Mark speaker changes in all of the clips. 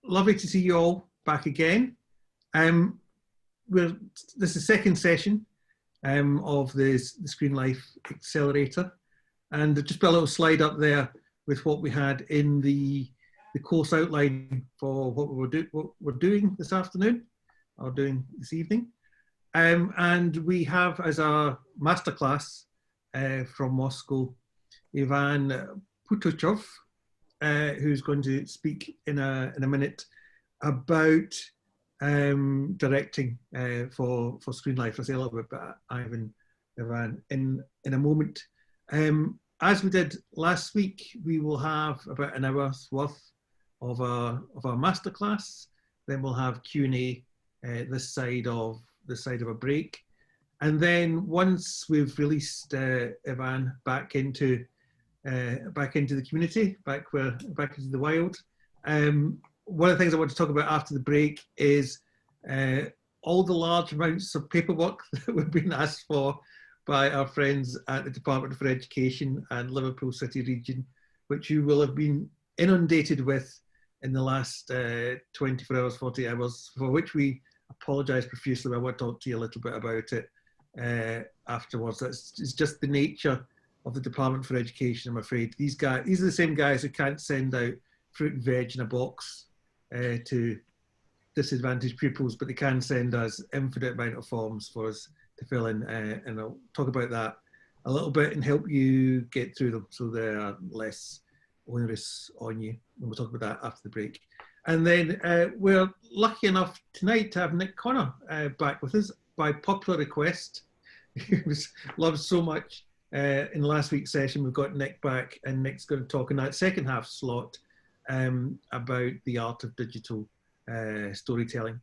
Speaker 1: Lovely to see you all back again. This is the second session of the Screenlife Accelerator, and just put a little slide up there with what we had in the course outline for what we're doing this afternoon, or doing this evening. And we have as our masterclass from Moscow, Ivan Petukhov, who's going to speak in a minute about directing for Screenlife. I'll say a little bit about Ivan in a moment. As we did last week, we will have about an hour's worth of our masterclass. Then we'll have Q&A this side of a break, and then once we've released Ivan back into the community, back into the wild. One of the things I want to talk about after the break is all the large amounts of paperwork that we've been asked for by our friends at the Department for Education and Liverpool City region, which you will have been inundated with in the last 24 hours, 40 hours, for which we apologise profusely. I want to talk to you a little bit about it afterwards. It's just the nature of the Department for Education, I'm afraid. These are the same guys who can't send out fruit and veg in a box to disadvantaged pupils, but they can send us infinite amount of forms for us to fill in, and I'll talk about that a little bit and help you get through them so they are less onerous on you. And we'll talk about that after the break. And then we're lucky enough tonight to have Nick Connor back with us by popular request. He was loved so much. In last week's session, we've got Nick back, and Nick's going to talk in that second half slot about the art of digital storytelling.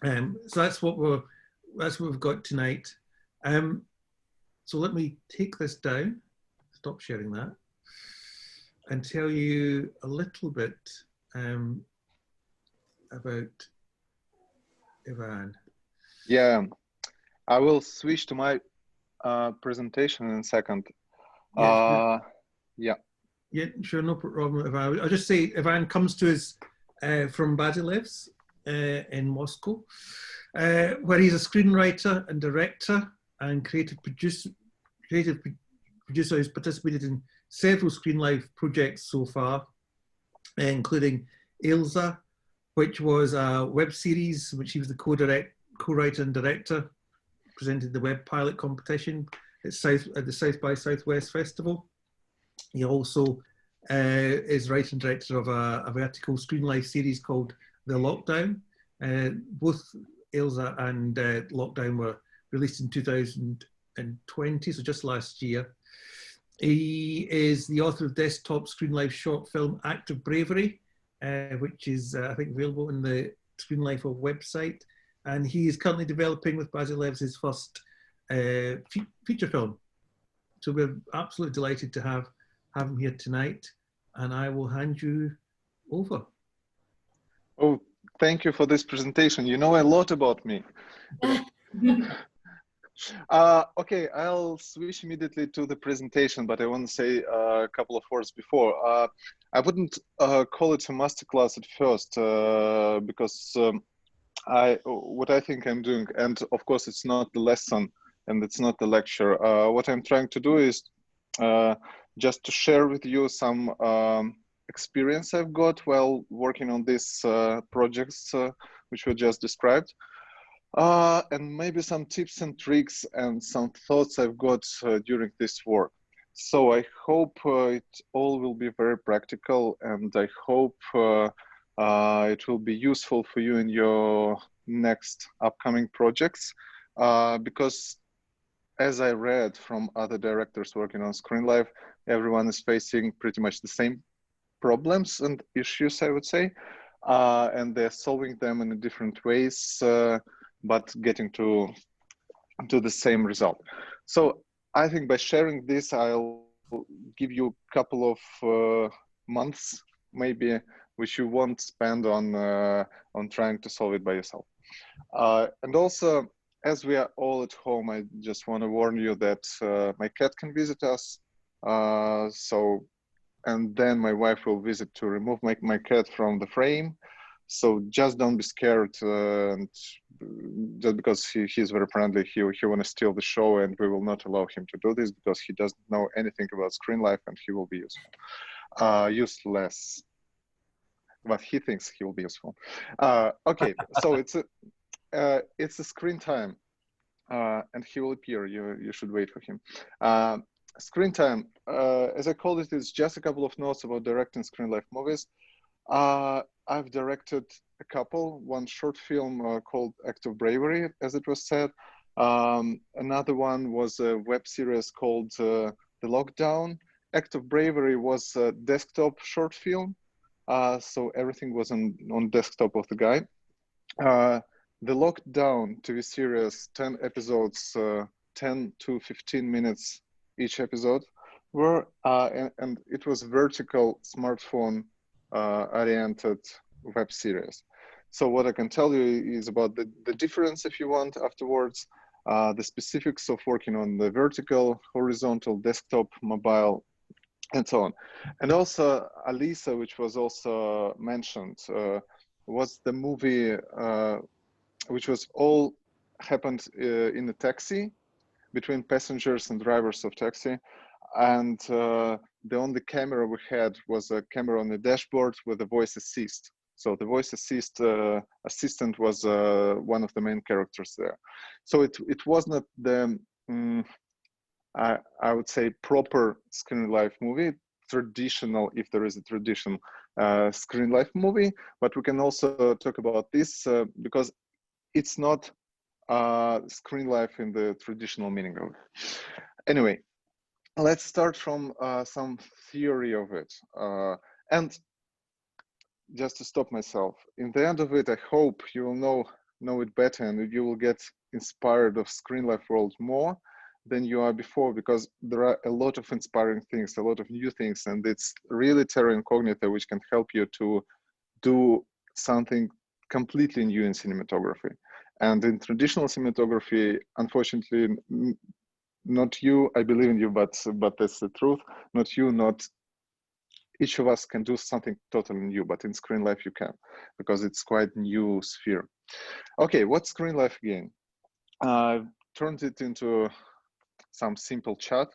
Speaker 1: So that's what we've got tonight. So let me take this down, stop sharing that, and tell you a little bit about Ivan.
Speaker 2: Yeah, I will switch to my presentation in a second. Yeah.
Speaker 1: Yeah, sure, no problem, Ivan. I'll just say Ivan comes to us from Basilev's in Moscow, where he's a screenwriter and director and creative producer who's participated in several Screenlife projects so far, including Alisa, which was a web series which he was the co-writer and director, presented the web pilot competition at the South by Southwest Festival. He also is writer and director of a vertical Screenlife series called The Lockdown. Both Alisa and Lockdown were released in 2020, so just last year. He is the author of desktop Screenlife short film Act of Bravery, which is, I think, available on the Screenlife website. And he is currently developing with Basilev's his first feature film. So we're absolutely delighted to have him here tonight, and I will hand you over.
Speaker 2: Oh, thank you for this presentation. You know a lot about me. Okay, I'll switch immediately to the presentation, but I want to say a couple of words before. I wouldn't call it a masterclass at first because what I think I'm doing, and of course it's not the lesson and it's not the lecture. What I'm trying to do is just to share with you some experience I've got while working on these projects which were just described. And maybe some tips and tricks and some thoughts I've got during this work. So I hope it all will be very practical, and I hope it will be useful for you in your next upcoming projects, because as I read from other directors working on Screenlife, everyone is facing pretty much the same problems and issues, I would say, and they're solving them in different ways, but getting to the same result. So I think by sharing this, I'll give you a couple of months, maybe, which you won't spend on trying to solve it by yourself. And also, as we are all at home, I just want to warn you that my cat can visit us. And then my wife will visit to remove my cat from the frame. So just don't be scared. And just because he's very friendly, he want to steal the show, and we will not allow him to do this because he doesn't know anything about Screenlife, and he will be useful, useless. But he thinks he will be useful. Okay, so it's a screen time, and he will appear. You should wait for him. Screen time, as I called it, is just a couple of notes about directing Screenlife movies. I've directed a couple, one short film called Act of Bravery, as it was said. Another one was a web series called The Lockdown. Act of Bravery was a desktop short film. So everything was on desktop of the guy. The Lockdown TV series, 10 episodes, 10 to 15 minutes each episode, were and it was vertical smartphone oriented web series. So what I can tell you is about the difference, if you want, afterwards, the specifics of working on the vertical, horizontal, desktop, mobile, and so on. And also Alisa, which was also mentioned, was the movie which was all happened in a taxi between passengers and drivers of taxi. And the only camera we had was a camera on the dashboard with a voice assist. So the voice assistant was one of the main characters there. So it was not the, I would say, proper Screenlife movie, traditional, if there is a traditional Screenlife movie, but we can also talk about this because it's not Screenlife in the traditional meaning of it. Anyway, let's start from some theory of it. And just to stop myself, in the end of it, I hope you will know it better and you will get inspired of Screenlife world more than you are before, because there are a lot of inspiring things, a lot of new things, and it's really terra incognita which can help you to do something completely new in cinematography. And in traditional cinematography, unfortunately, not you, I believe in you, but that's the truth. Not you, not each of us can do something totally new, but in Screenlife you can, because it's quite new sphere. Okay, what's Screenlife again? I've turned it into some simple chat.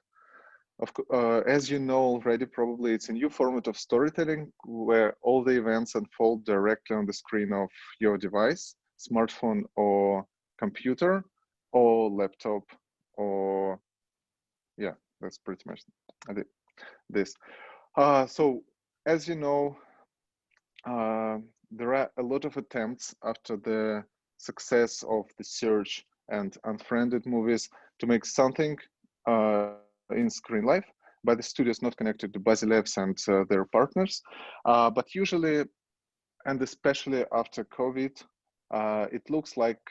Speaker 2: As you know already, probably it's a new format of storytelling where all the events unfold directly on the screen of your device, smartphone or computer or laptop, or yeah, that's pretty much this. So as you know, there are a lot of attempts after the success of the Search and Unfriended movies to make something in Screenlife by the studios not connected to Basilevs and their partners. But usually, and especially after COVID, it looks like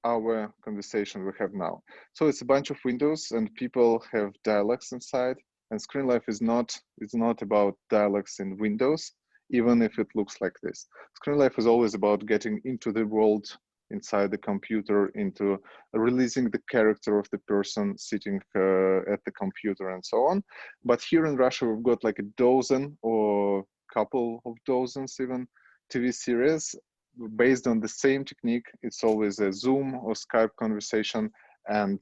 Speaker 2: our conversation we have now. So it's a bunch of windows and people have dialogues inside, and Screenlife is not about dialogues in windows, even if it looks like this. Screenlife is always about getting into the world inside the computer, into releasing the character of the person sitting at the computer and so on. But here in Russia, we've got like a dozen or couple of dozens even TV series based on the same technique. It's always a Zoom or Skype conversation, and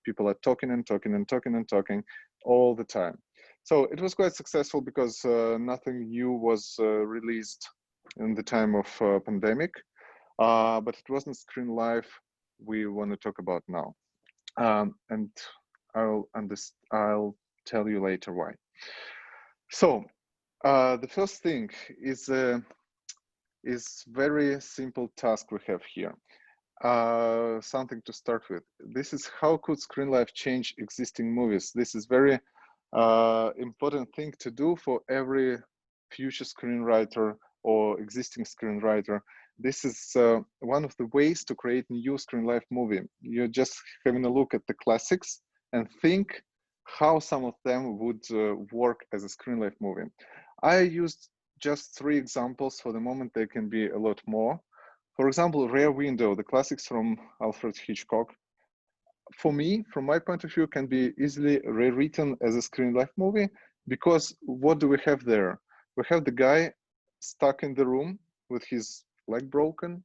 Speaker 2: people are talking and talking and talking and talking all the time. So it was quite successful because nothing new was released in the time of pandemic, but it wasn't Screenlife we want to talk about now, and I'll tell you later why. So the first thing is very simple task we have here. Something to start with. This is how could Screenlife change existing movies? This is very important thing to do for every future screenwriter or existing screenwriter. This is one of the ways to create new Screenlife movie. You're just having a look at the classics and think how some of them would work as a Screenlife movie. I used just 3 examples for the moment. There can be a lot more. For example, Rear Window, the classics from Alfred Hitchcock, for me, from my point of view, can be easily rewritten as a Screenlife movie, because what do we have there? We have the guy stuck in the room with his leg broken,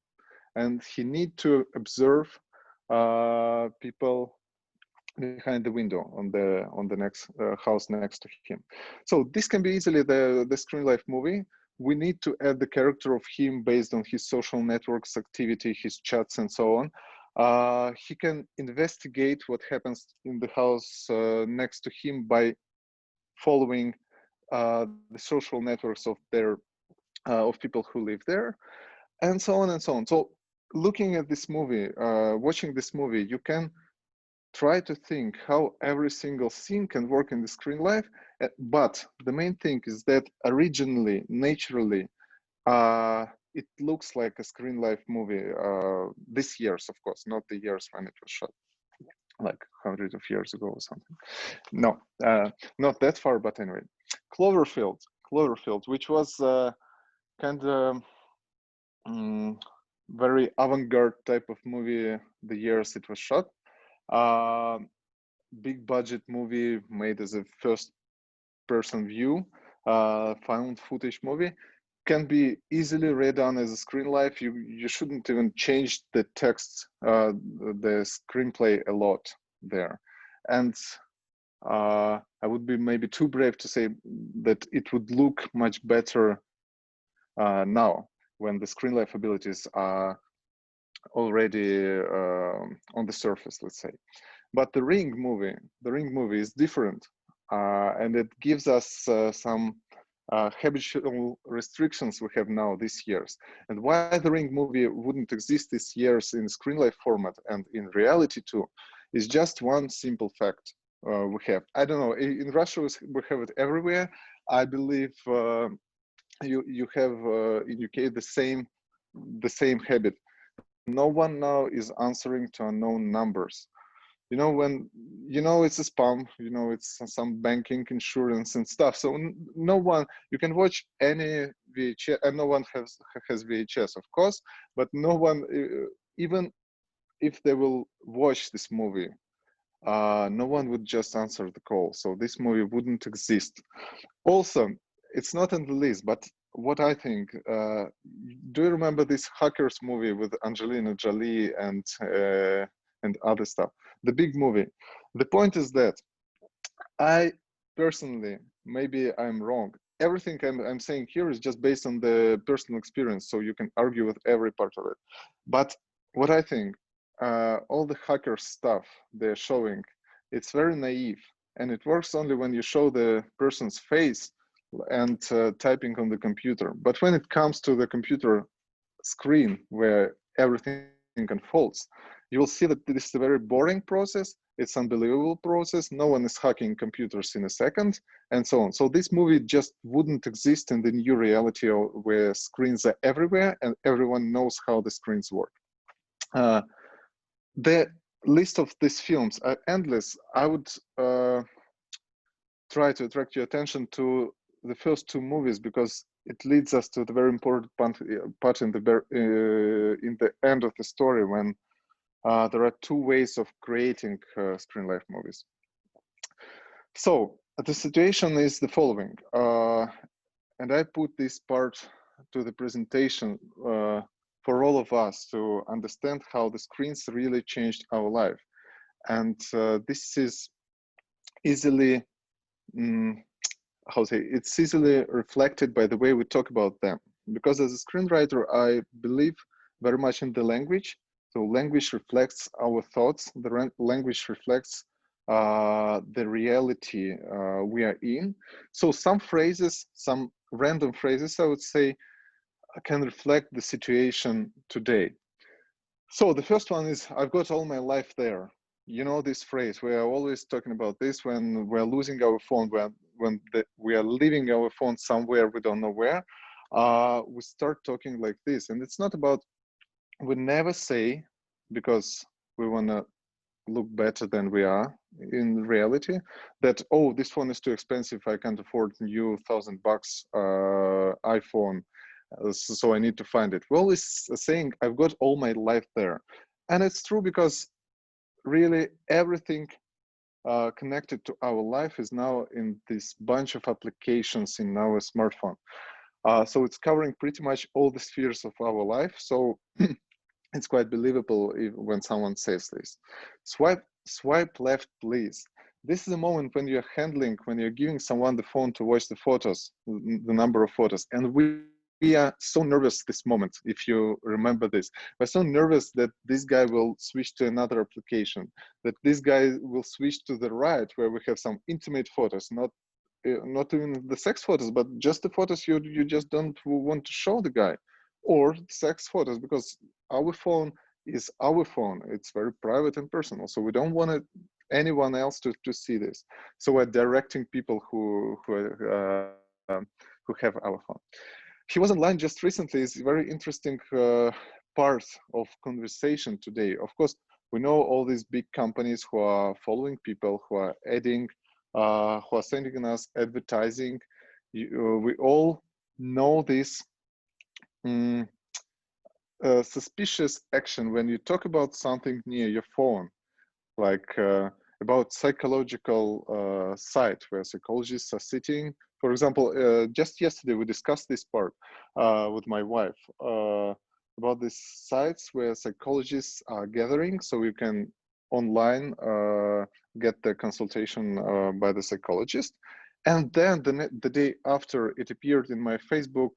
Speaker 2: and he need to observe people behind the window on the next house next to him. So this can be easily the Screenlife movie. We need to add the character of him based on his social networks activity, his chats, and so on. He can investigate what happens in the house next to him by following the social networks of of people who live there, and so on and so on. So looking at this movie, watching this movie, you can try to think how every single scene can work in the Screenlife. But the main thing is that originally, naturally, it looks like a Screenlife movie. This year's, of course, not the years when it was shot, like hundreds of years ago or something. No, not that far, but anyway. Cloverfield, which was kind of very avant-garde type of movie the years it was shot. Big budget movie made as a first person view, found footage movie, can be easily read on as a Screenlife. You shouldn't even change the text, the screenplay a lot there. And I would be maybe too brave to say that it would look much better now when the Screenlife abilities are already on the surface, let's say. But the Ring movie is different, and it gives us some habitual restrictions we have now these years. And why the Ring movie wouldn't exist these years in Screenlife format and in reality too is just one simple fact we have. I don't know, in Russia we have it everywhere. I believe you have in UK the same habit. No one now is answering to unknown numbers. You know, when you know it's a spam, you know it's some banking, insurance, and stuff. So no one, you can watch any VHS, and no one has VHS, of course, but no one, even if they will watch this movie, no one would just answer the call. So this movie wouldn't exist. Also, it's not on the list, but what I think, do you remember this Hackers movie with Angelina Jolie and other stuff? The big movie. The point is that I personally, maybe I'm wrong. Everything I'm saying here is just based on the personal experience, so you can argue with every part of it. But what I think, all the hacker stuff they're showing, it's very naive, and it works only when you show the person's face and typing on the computer. But when it comes to the computer screen where everything unfolds, you will see that this is a very boring process. It's an unbelievable process. No one is hacking computers in a second, and so on. So this movie just wouldn't exist in the new reality where screens are everywhere and everyone knows how the screens work. The list of these films are endless. I would try to attract your attention to the first two movies because it leads us to the very important part in the end of the story when there are two ways of creating Screenlife movies. So the situation is the following, and I put this part to the presentation for all of us to understand how the screens really changed our life. And this is easily, it's easily reflected by the way we talk about them. Because as a screenwriter, I believe very much in the language. So language reflects our thoughts. The language reflects the reality we are in. So some phrases, some random phrases, I would say, can reflect the situation today. So the first one is, I've got all my life there. You know this phrase, we are always talking about this when we're losing our phone, when we are leaving our phone somewhere we don't know where. We start talking like this, and it's not about, we never say, because we want to look better than we are in reality, that, oh, this phone is too expensive, I can't afford new $1,000 iPhone, so I need to find it. We're always saying, I've got all my life there. And it's true because really everything connected to our life is now in this bunch of applications in our smartphone. So it's covering pretty much all the spheres of our life. So it's quite believable when someone says this. Swipe left, please. This is a moment when when you're giving someone the phone to watch the photos, the number of photos. And we are so nervous this moment, if you remember this. We're so nervous that this guy will switch to another application, that this guy will switch to the right, where we have some intimate photos, not even the sex photos, but just the photos you just don't want to show the guy, or sex photos, because our phone is our phone. It's very private and personal, so we don't want anyone else to see this. So we're directing people who have our phone. He was online just recently. It's a very interesting part of conversation today. Of course, we know all these big companies who are following people, who are adding, who are sending us advertising. We all know this suspicious action when you talk about something near your phone, like about psychological site where psychologists are sitting. For example, just yesterday we discussed this part with my wife about these sites where psychologists are gathering, so you can online get the consultation by the psychologist. And then the day after, it appeared in my Facebook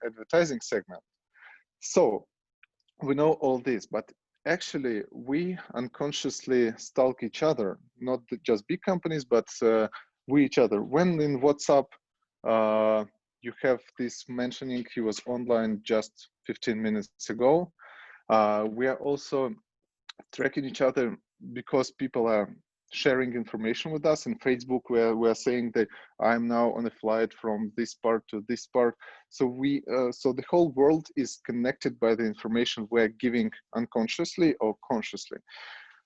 Speaker 2: advertising segment. So we know all this, but actually we unconsciously stalk each other, not just big companies, but we each other. When in WhatsApp you have this mentioning he was online just 15 minutes ago, we are also tracking each other because people are sharing information with us. In Facebook, where we're saying that I'm now on a flight from this part to this part. So so the whole world is connected by the information we're giving unconsciously or consciously.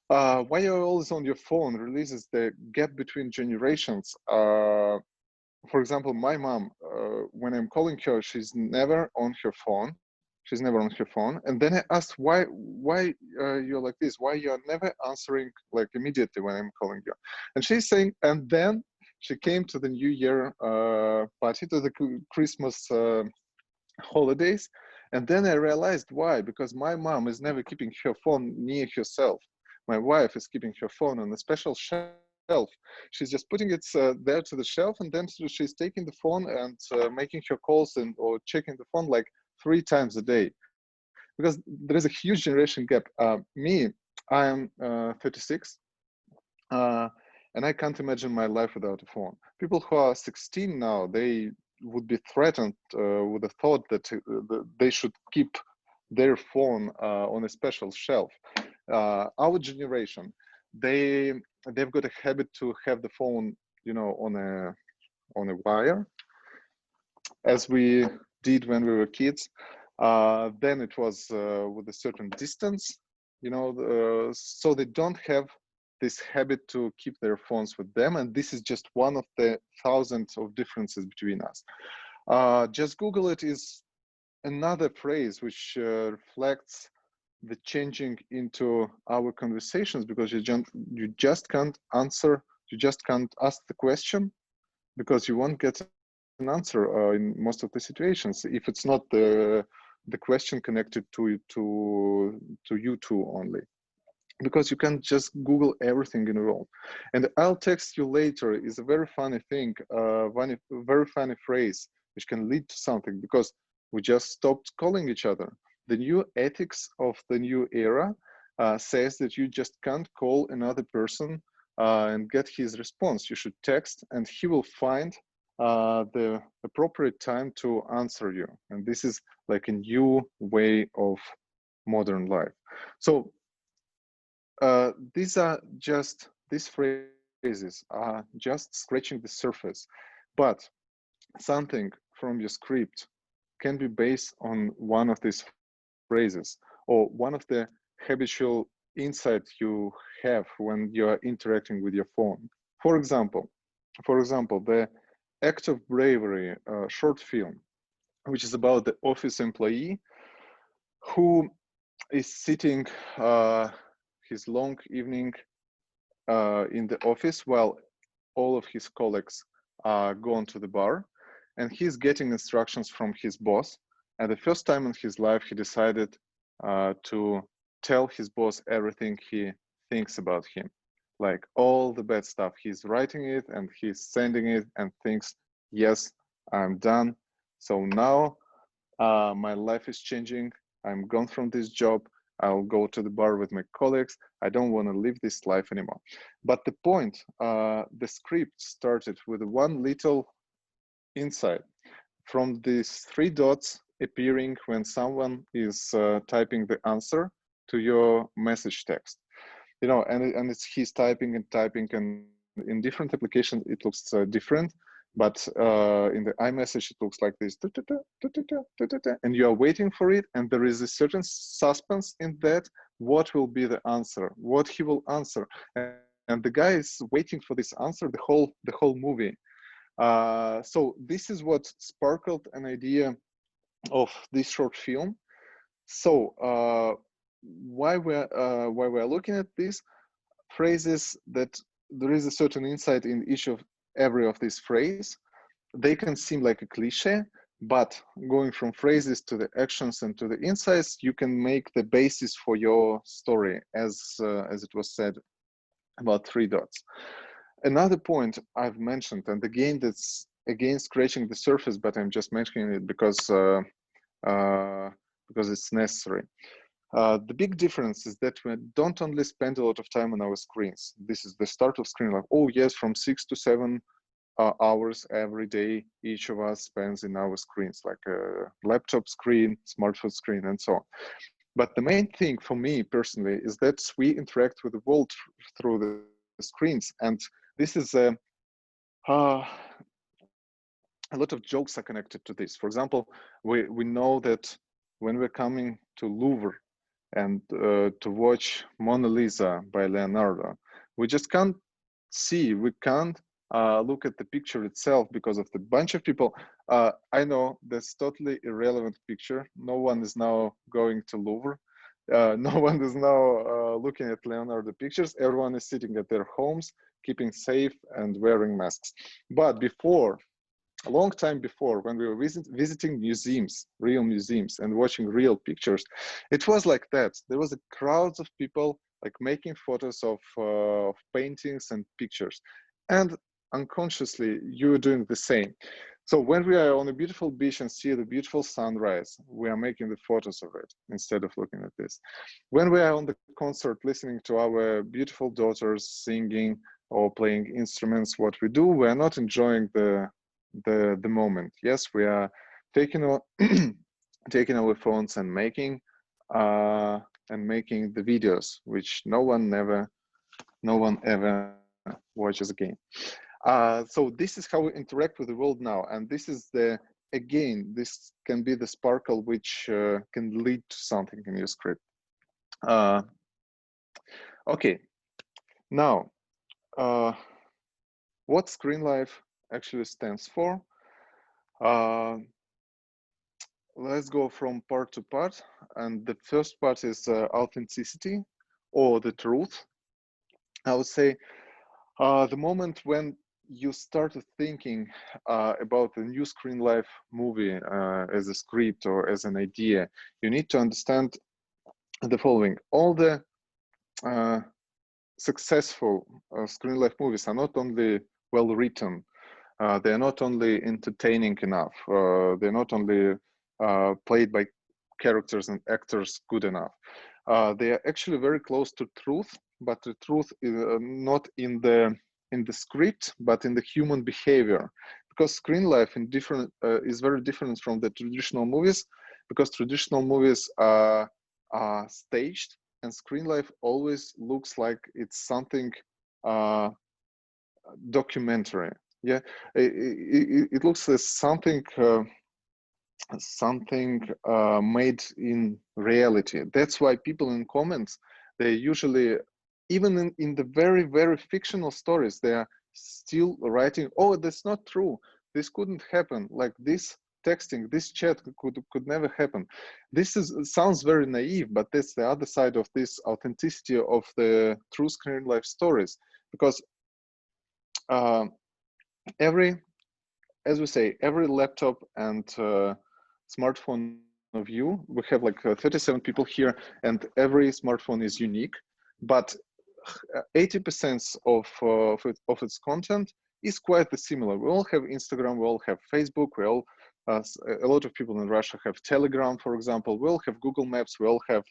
Speaker 2: Why you're always on your phone releases the gap between generations. For example, my mom, when I'm calling her, she's never on her phone. She's never on her phone. And then I asked, why you're like this? Why you're never answering like immediately when I'm calling you? And she's saying, and then she came to the New Year party, to the Christmas holidays. And then I realized why, because my mom is never keeping her phone near herself. My wife is keeping her phone on a special shelf. She's just putting it there to the shelf, and then she's taking the phone and making her calls or checking the phone like 3 times a day, because there is a huge generation gap. Me, I'm 36, and I can't imagine my life without a phone. People who are 16 now, they would be threatened with the thought that they should keep their phone on a special shelf. Our generation, they've got a habit to have the phone, on a wire, as we did when we were kids. Then it was with a certain distance, so they don't have this habit to keep their phones with them. And this is just one of the thousands of differences between us. Just Google it is another phrase which reflects the changing into our conversations, because you just can't answer, you just can't ask the question, because you won't get an answer in most of the situations if it's not the question connected to you two only, because you can't just Google everything in the world. And I'll text you later is a very funny thing, very funny phrase which can lead to something, because we just stopped calling each other. The new ethics of the new era says that you just can't call another person and get his response. You should text, and he will find the appropriate time to answer you. And this is like a new way of modern life. So these phrases are just scratching the surface, but something from your script can be based on one of these phrases, or one of the habitual insights you have when you are interacting with your phone. For example, the Act of Bravery short film, which is about the office employee who is sitting his long evening in the office while all of his colleagues are gone to the bar. and he's getting instructions from his boss. And the first time in his life, he decided to tell his boss everything he thinks about him, like all the bad stuff. He's writing it and he's sending it and thinks, yes, I'm done. So now my life is changing. I'm gone from this job. I'll go to the bar with my colleagues. I don't want to live this life anymore. But the point, the script started with one little insight from these 3 dots appearing when someone is typing the answer to your message text. You know, and it's he's typing and typing, and in different applications it looks different. But in the iMessage, it looks like this, and you are waiting for it, and there is a certain suspense in that. What will be the answer? What he will answer? And the guy is waiting for this answer the whole movie. So this is what sparkled an idea of this short film. So why we're looking at these phrases, that there is a certain insight in each of every of these phrases. They can seem like a cliche, but going from phrases to the actions and to the insights, you can make the basis for your story, as it was said about 3 dots. Another point I've mentioned, and again, that's again scratching the surface, but I'm just mentioning it because it's necessary. The big difference is that we don't only spend a lot of time on our screens. This is the start of Screenlife. Oh yes, from 6 to 7 hours every day, each of us spends in our screens, like a laptop screen, smartphone screen, and so on. But the main thing for me personally is that we interact with the world through the screens. And this is a lot of jokes are connected to this. For example, we know that when we're coming to Louvre and to watch Mona Lisa by Leonardo, we just can't see, we can't look at the picture itself because of the bunch of people. I know that's totally irrelevant picture. No one is now going to Louvre. No one is now looking at Leonardo pictures. Everyone is sitting at their homes, keeping safe and wearing masks. But before, a long time before, when we were visiting museums, real museums, and watching real pictures, it was like that. There was a crowds of people like making photos of paintings and pictures, and unconsciously you are doing the same. So when we are on a beautiful beach and see the beautiful sunrise, we are making the photos of it instead of looking at this. When we are on the concert listening to our beautiful daughters singing or playing instruments, what we do, we are not enjoying the moment. Yes, we are taking our taking our phones and making the videos, which no one ever watches again. So this is how we interact with the world now, and this is this can be the sparkle which can lead to something in your script. Okay, now what Screenlife actually stands for. Let's go from part to part, and the first part is authenticity or the truth. I would say the moment when you start thinking about a new Screenlife movie as a script or as an idea, you need to understand the following. All the successful Screenlife movies are not only well written, they're not only entertaining enough, they're not only played by characters and actors good enough. They are actually very close to truth, but the truth is not in the script, but in the human behavior. Because Screenlife is very different from the traditional movies, because traditional movies are staged, and Screenlife always looks like it's something documentary. Yeah, it looks as something made in reality. That's why people in comments, they usually, even in the very, very fictional stories, they are still writing, oh, that's not true, this couldn't happen, like this texting, this chat could never happen. This sounds very naive, but that's the other side of this authenticity of the true Screenlife stories, because every as we say, every laptop and smartphone of you, we have like 37 people here, and every smartphone is unique, but 80% of its content is quite similar. We all have Instagram, we all have Facebook, we all, a lot of people in Russia have Telegram, for example, we all have Google Maps, we all have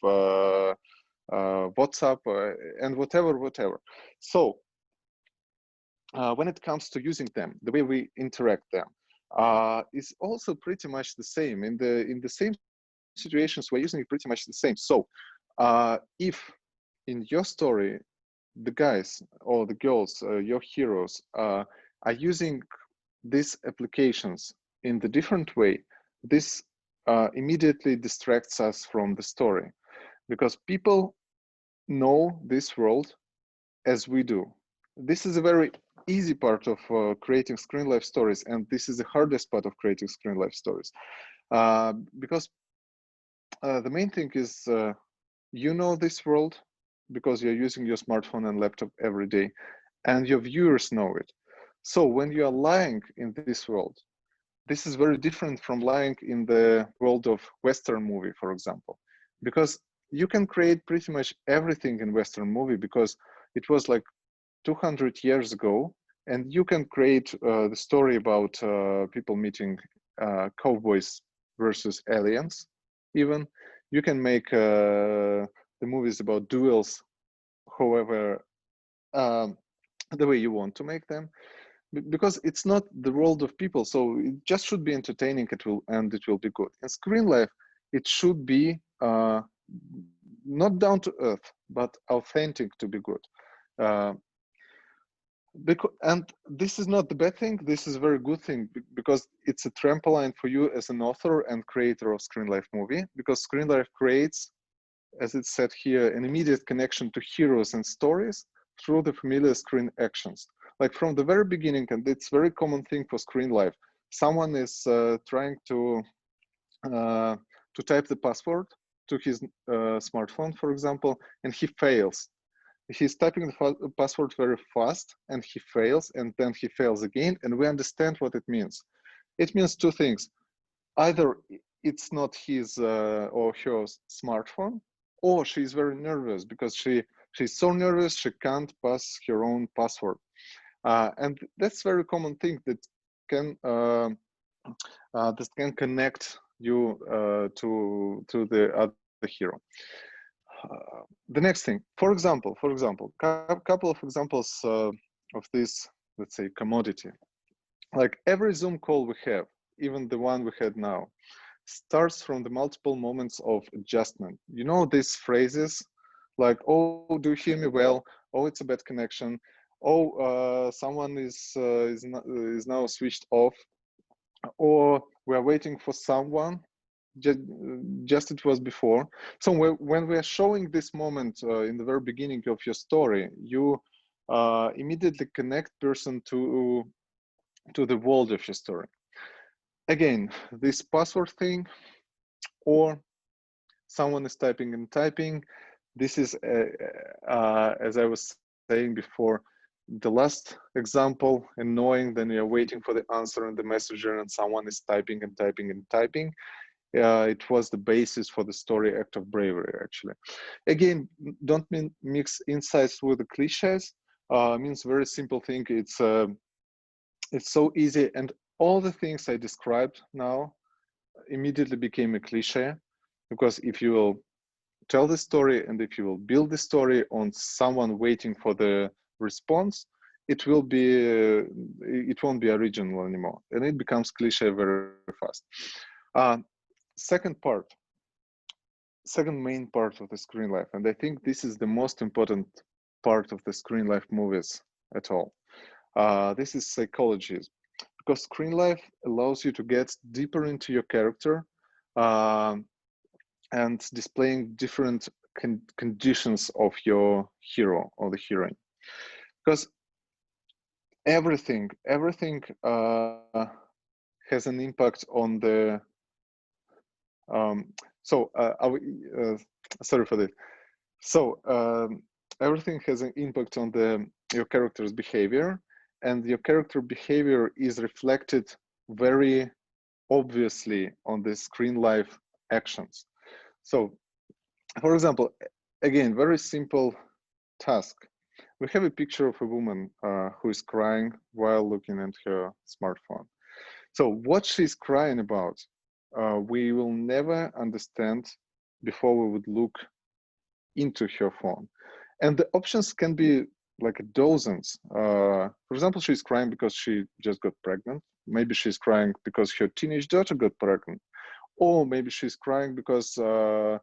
Speaker 2: WhatsApp, and whatever. So when it comes to using them, the way we interact them is also pretty much the same. In the same situations, we're using it pretty much the same. So if in your story, the guys or the girls, your heroes, are using these applications in the different way, this immediately distracts us from the story, because people know this world as we do. This is a very easy part of creating screen life stories, and this is the hardest part of creating screen life stories, because the main thing is you know this world because you're using your smartphone and laptop every day, and your viewers know it. So when you are lying in this world, this is very different from lying in the world of Western movie, for example, because you can create pretty much everything in Western movie because it was like 200 years ago, and you can create the story about people meeting cowboys versus aliens. Even you can make the movies about duels, however, the way you want to make them, because it's not the world of people. So it just should be entertaining. It will be good. In screen life, it should be not down to earth, but authentic to be good. And this is not the bad thing, this is a very good thing, because it's a trampoline for you as an author and creator of Screen Life movie, because Screen Life creates, as it said here, an immediate connection to heroes and stories through the familiar screen actions. Like from the very beginning, and it's a very common thing for Screen Life, someone is trying to type the password to his smartphone, for example, and he fails. He's typing the password very fast and he fails, and then he fails again, and we understand what it means. It means two things. Either it's not his or her smartphone, or she's very nervous because she's so nervous she can't pass her own password. And that's a very common thing that can connect you to the other hero. The next thing, for example, couple of examples of this, let's say, commodity. Like every Zoom call we have, even the one we had now, starts from the multiple moments of adjustment. You know these phrases like, oh, do you hear me well? Oh, it's a bad connection. Oh, someone is now switched off. Or we're waiting for someone. Just it was before. So when we are showing this moment in the very beginning of your story, you immediately connect person to the world of your story. Again, this password thing, or someone is typing and typing. This is, as I was saying before, the last example, annoying, then you're waiting for the answer in the messenger and someone is typing and typing and typing. It was the basis for the story act of bravery, actually. Again, don't mix insights with the cliches. Means very simple thing. It's so easy, and all the things I described now immediately became a cliche, because if you will tell the story and if you will build the story on someone waiting for the response, it won't be original anymore, and it becomes cliche very fast. Second main part of the Screen Life, and I think this is the most important part of the Screen Life movies at all. This is psychology, because Screen Life allows you to get deeper into your character and displaying different conditions of your hero or the heroine, because everything has an impact on the sorry for that. So everything has an impact on your character's behavior, and your character behavior is reflected very obviously on the Screenlife actions. So, for example, again, very simple task. We have a picture of a woman who is crying while looking at her smartphone. So what she's crying about, we will never understand before we would look into her phone. And the options can be like dozens. For example, she's crying because she just got pregnant. Maybe she's crying because her teenage daughter got pregnant. Or maybe she's crying because her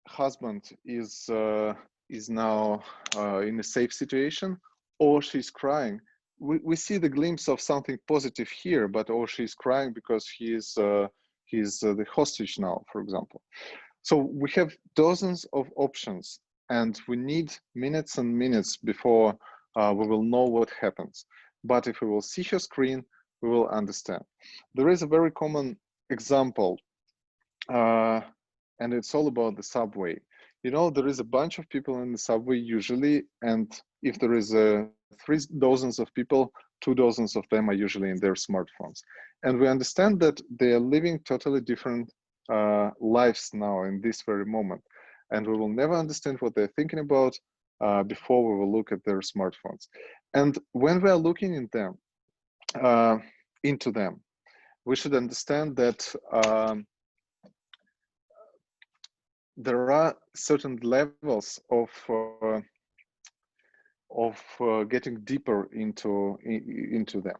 Speaker 2: husband is now in a safe situation, or she's crying. We see the glimpse of something positive here, but or she's crying because he's the hostage now, for example. So we have dozens of options, and we need minutes and minutes before we will know what happens. But if we will see her screen, we will understand. There is a very common example, and it's all about the subway. You know, there is a bunch of people in the subway usually, and if there is 3 dozens of people, 2 dozens of them are usually in their smartphones. And we understand that they are living totally different lives now in this very moment. And we will never understand what they're thinking about before we will look at their smartphones. And when we are looking in them, into them, we should understand that there are certain levels of getting deeper into them.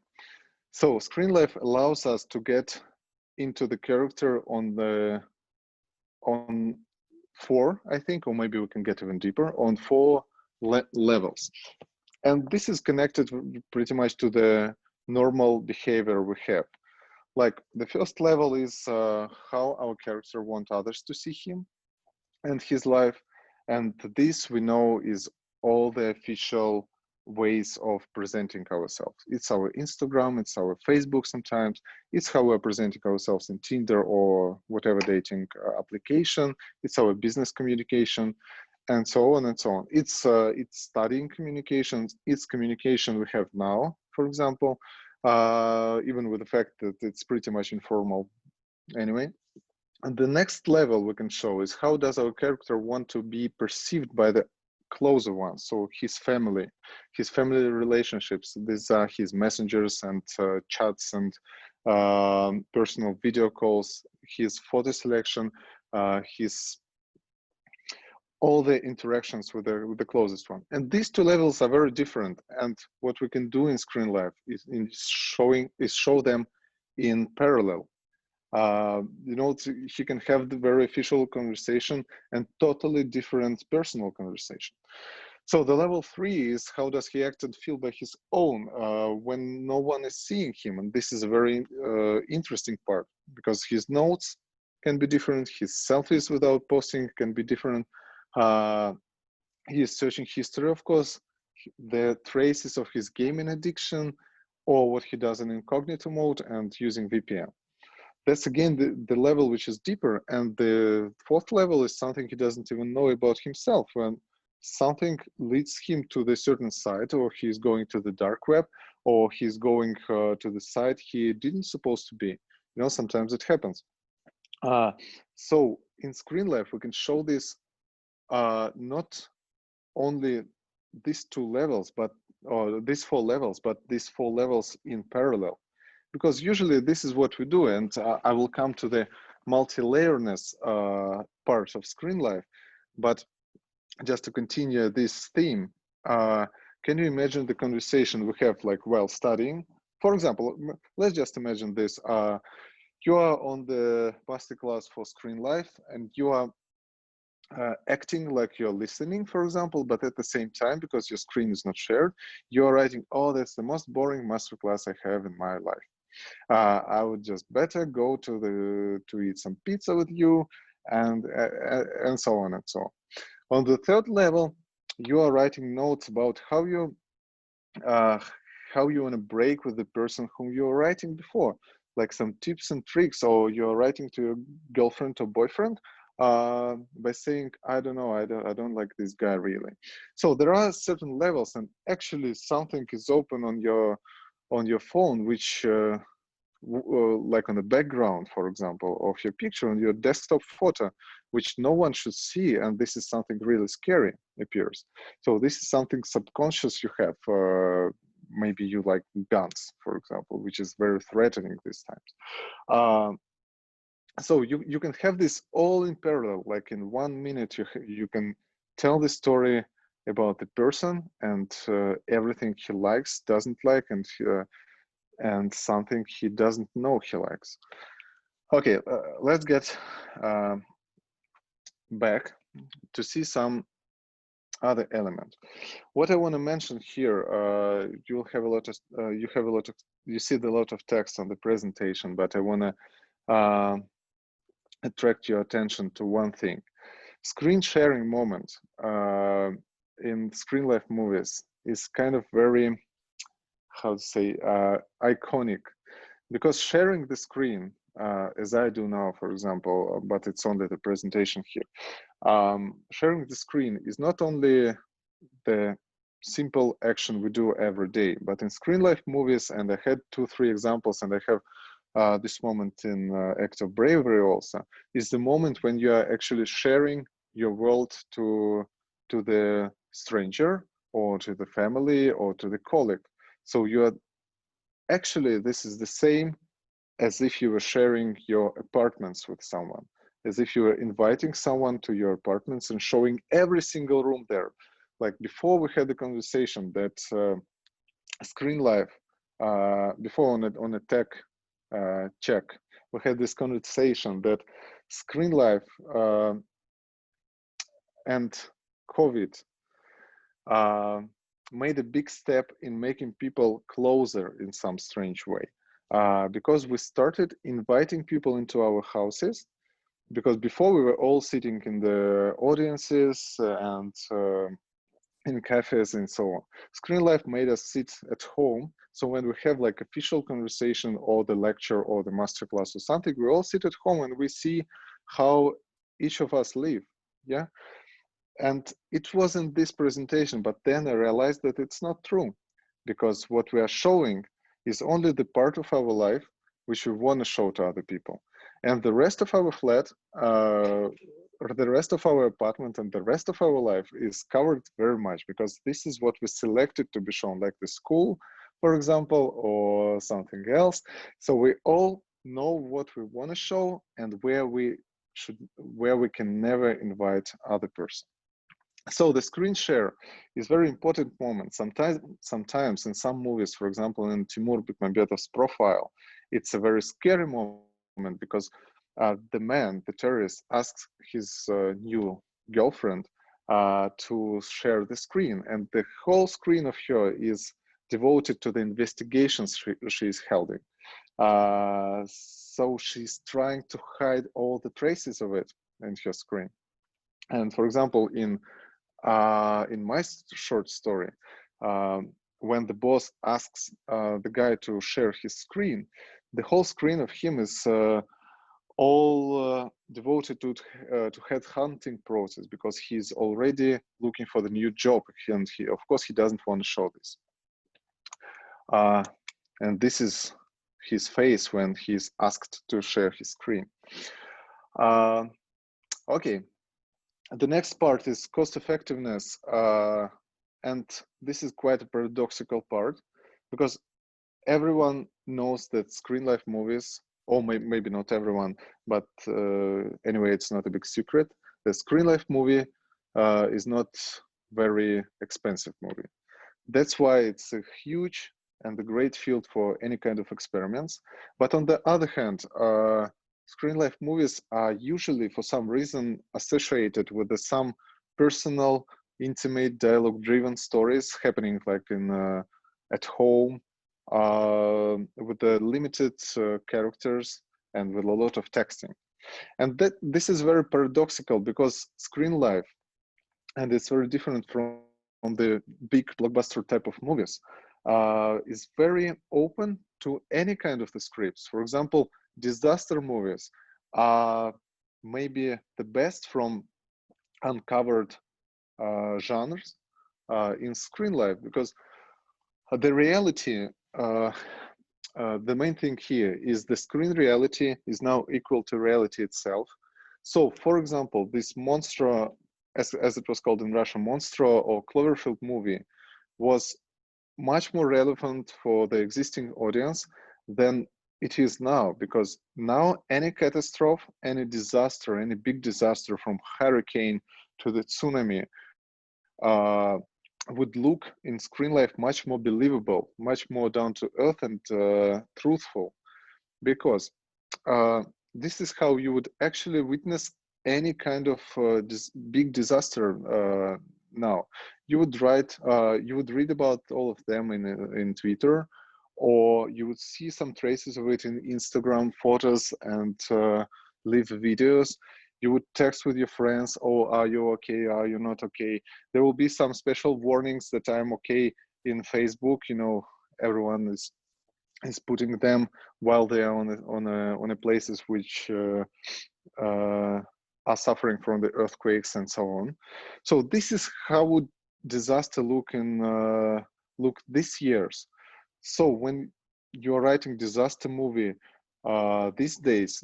Speaker 2: So Screenlife allows us to get into the character on 4, I think, or maybe we can get even deeper, on 4 levels. And this is connected pretty much to the normal behavior we have. Like the first level is how our character wants others to see him and his life. And this we know is all the official ways of presenting ourselves. It's our Instagram, it's our Facebook sometimes, it's how we're presenting ourselves in Tinder or whatever dating application, it's our business communication, and so on and so on. It's studying communications, it's communication we have now, for example, even with the fact that it's pretty much informal anyway. And the next level we can show is how does our character want to be perceived by the closer ones, so his family relationships. These are his messengers and chats and personal video calls, his photo selection, his all the interactions with the closest one. And these 2 levels are very different. And what we can do in Screenlife is show them in parallel. You know, he can have the very official conversation and totally different personal conversation. So the level 3 is how does he act and feel by his own when no one is seeing him. And this is a very interesting part because his notes can be different. His selfies without posting can be different. He is searching history, of course, the traces of his gaming addiction or what he does in incognito mode and using VPN. That's again the level which is deeper, and the 4th level is something he doesn't even know about himself. When something leads him to the certain site, or he's going to the dark web, or he's going to the site he didn't supposed to be. You know, sometimes it happens. So in Screenlife we can show this not only these 2 levels, but or these 4 levels, but these 4 levels in parallel. Because usually this is what we do, and I will come to the multi-layerness part of Screenlife. But just to continue this theme, can you imagine the conversation we have like while studying? For example, let's just imagine this. You are on the Masterclass for Screenlife, and you are acting like you're listening, for example, but at the same time, because your screen is not shared, you're writing, oh, that's the most boring Masterclass I have in my life. I would just better go to eat some pizza with you, and so on and so on. On the 3rd level, you are writing notes about how you want to break with the person whom you were writing before, like some tips and tricks, or you're writing to your girlfriend or boyfriend by saying, I don't know, I don't like this guy really. So there are certain levels, and actually something is open on your on your phone, which like on the background, for example, of your picture on your desktop photo, which no one should see, and this is something really scary appears. So this is something subconscious you have. Maybe you like guns, for example, which is very threatening these times. So you can have this all in parallel, like in 1 minute you can tell the story about the person and everything he likes, doesn't like, and something he doesn't know he likes. Okay, let's get back to see some other elements. What I want to mention here, you see a lot of text on the presentation, but I want to attract your attention to one thing. Screen sharing moment in Screenlife movies is kind of very, how to say, iconic, because sharing the screen, as I do now, for example, but it's only the presentation here, sharing the screen is not only the simple action we do every day, but in Screenlife movies, and I had 2-3 examples, and I have this moment in Act of Bravery also, is the moment when you are actually sharing your world to the stranger or to the family or to the colleague. So you are actually, this is the same as if you were sharing your apartments with someone, as if you were inviting someone to your apartments and showing every single room there. Like before we had the conversation that Screenlife, before on a tech check, we had this conversation that Screenlife and COVID made a big step in making people closer in some strange way, because we started inviting people into our houses, because before we were all sitting in the audiences and in cafes and so on. Screenlife made us sit at home. So when we have like official conversation or the lecture or the masterclass or something, we all sit at home and we see how each of us live. Yeah. And it wasn't this presentation, but then I realized that it's not true, because what we are showing is only the part of our life which we want to show to other people. And the rest of our flat, or the rest of our apartment and the rest of our life is covered very much, because this is what we selected to be shown, like the school, for example, or something else. So we all know what we want to show and where we can never invite other person. So the screen share is very important moment. Sometimes in some movies, for example, in Timur Bekmambetov's Profile, it's a very scary moment, because the man, the terrorist, asks his new girlfriend to share the screen, and the whole screen of her is devoted to the investigations she's holding. So she's trying to hide all the traces of it in her screen. And for example, in my short story, when the boss asks the guy to share his screen, the whole screen of him is all devoted to head hunting process, because he's already looking for the new job, and of course he doesn't want to show this. And this is his face when he's asked to share his screen. Okay. The next part is cost effectiveness, and this is quite a paradoxical part, because everyone knows that Screenlife movies, or maybe not everyone, but anyway, it's not a big secret, the Screenlife movie is not very expensive movie. That's why it's a huge and a great field for any kind of experiments. But on the other hand, Screenlife movies are usually, for some reason, associated with some personal, intimate, dialogue-driven stories happening like in at home, with the limited characters and with a lot of texting. And this is very paradoxical, because Screenlife, and it's very different from the big blockbuster type of movies, is very open to any kind of the scripts. For example, disaster movies are maybe the best from uncovered genres in Screenlife, because the reality the main thing here is the screen reality is now equal to reality itself. So, for example, this Monstro, as it was called in Russia, Monstro or Cloverfield movie, was much more relevant for the existing audience than it is now, because now any catastrophe, any disaster, any big disaster from hurricane to the tsunami would look in Screenlife much more believable, much more down to earth and truthful, because this is how you would actually witness any kind of this big disaster now. You would read about all of them in Twitter, or you would see some traces of it in Instagram photos and live videos. You would text with your friends, oh, are you okay? Are you not okay? There will be some special warnings that I'm okay in Facebook. You know, everyone is putting them while they are on a places which are suffering from the earthquakes and so on. So this is how would disaster look this year's. So when you're writing disaster movie these days,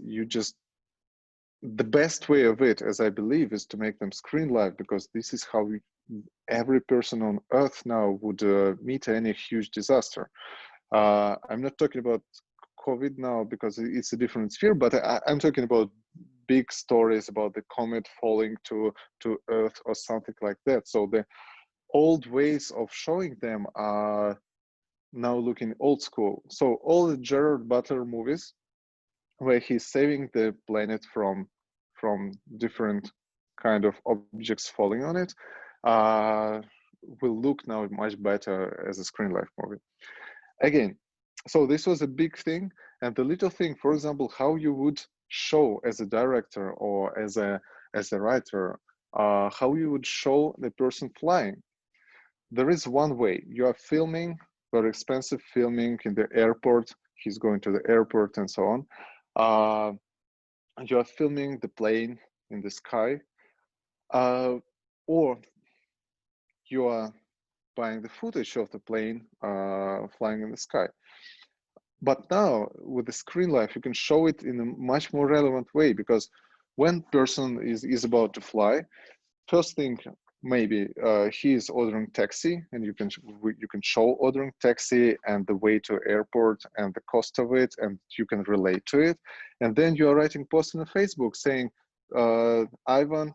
Speaker 2: the best way of it, as I believe, is to make them screen live, because this is how every person on earth now would meet any huge disaster. I'm not talking about COVID now because it's a different sphere, but I'm talking about big stories about the comet falling to Earth or something like that. So the old ways of showing them are now looking old school. So all the Gerard Butler movies where he's saving the planet from different kind of objects falling on it will look now much better as a screen life movie. Again, so this was a big thing, and the little thing, for example, how you would show as a director or as a writer, how you would show the person flying. There is one way. You are filming, very expensive filming in the airport. He's going to the airport and so on. You are filming the plane in the sky, or you are buying the footage of the plane flying in the sky. But now with the screen life, you can show it in a much more relevant way, because when person is about to fly, first thing, maybe he is ordering taxi, and you can show ordering taxi and the way to airport and the cost of it, and you can relate to it. And then you are writing post on Facebook saying, Ivan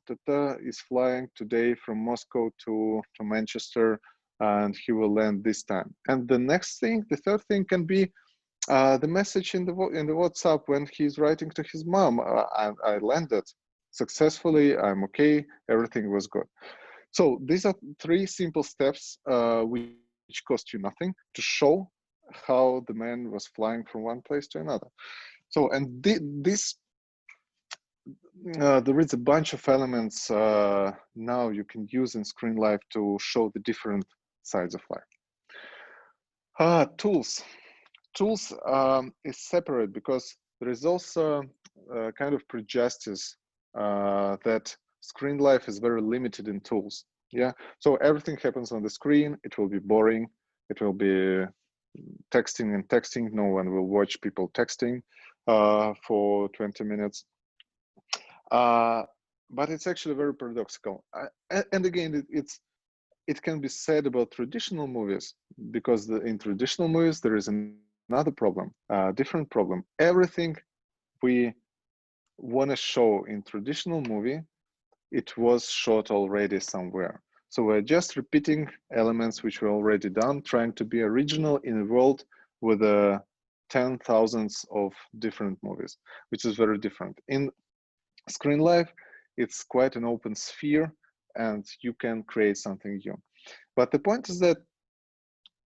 Speaker 2: is flying today from Moscow to Manchester, and he will land this time. And the next thing, the third thing can be the message in the WhatsApp when he's writing to his mom, I landed successfully, I'm okay, everything was good. So these are three simple steps which cost you nothing to show how the man was flying from one place to another. So, and this, there is a bunch of elements now you can use in Screenlife to show the different sides of life. Tools is separate, because there is also a kind of prejudice that Screenlife is very limited in tools. Yeah, so everything happens on the screen. It will be boring. It will be texting and texting. No one will watch people texting for 20 minutes. But it's actually very paradoxical. And again, it can be said about traditional movies, because in traditional movies there is another problem, different problem. Everything we want to show in traditional movie, it was shot already somewhere. So we're just repeating elements which were already done, trying to be original in a world with 10,000s of different movies, which is very different. In Screenlife, it's quite an open sphere, and you can create something new. But the point is that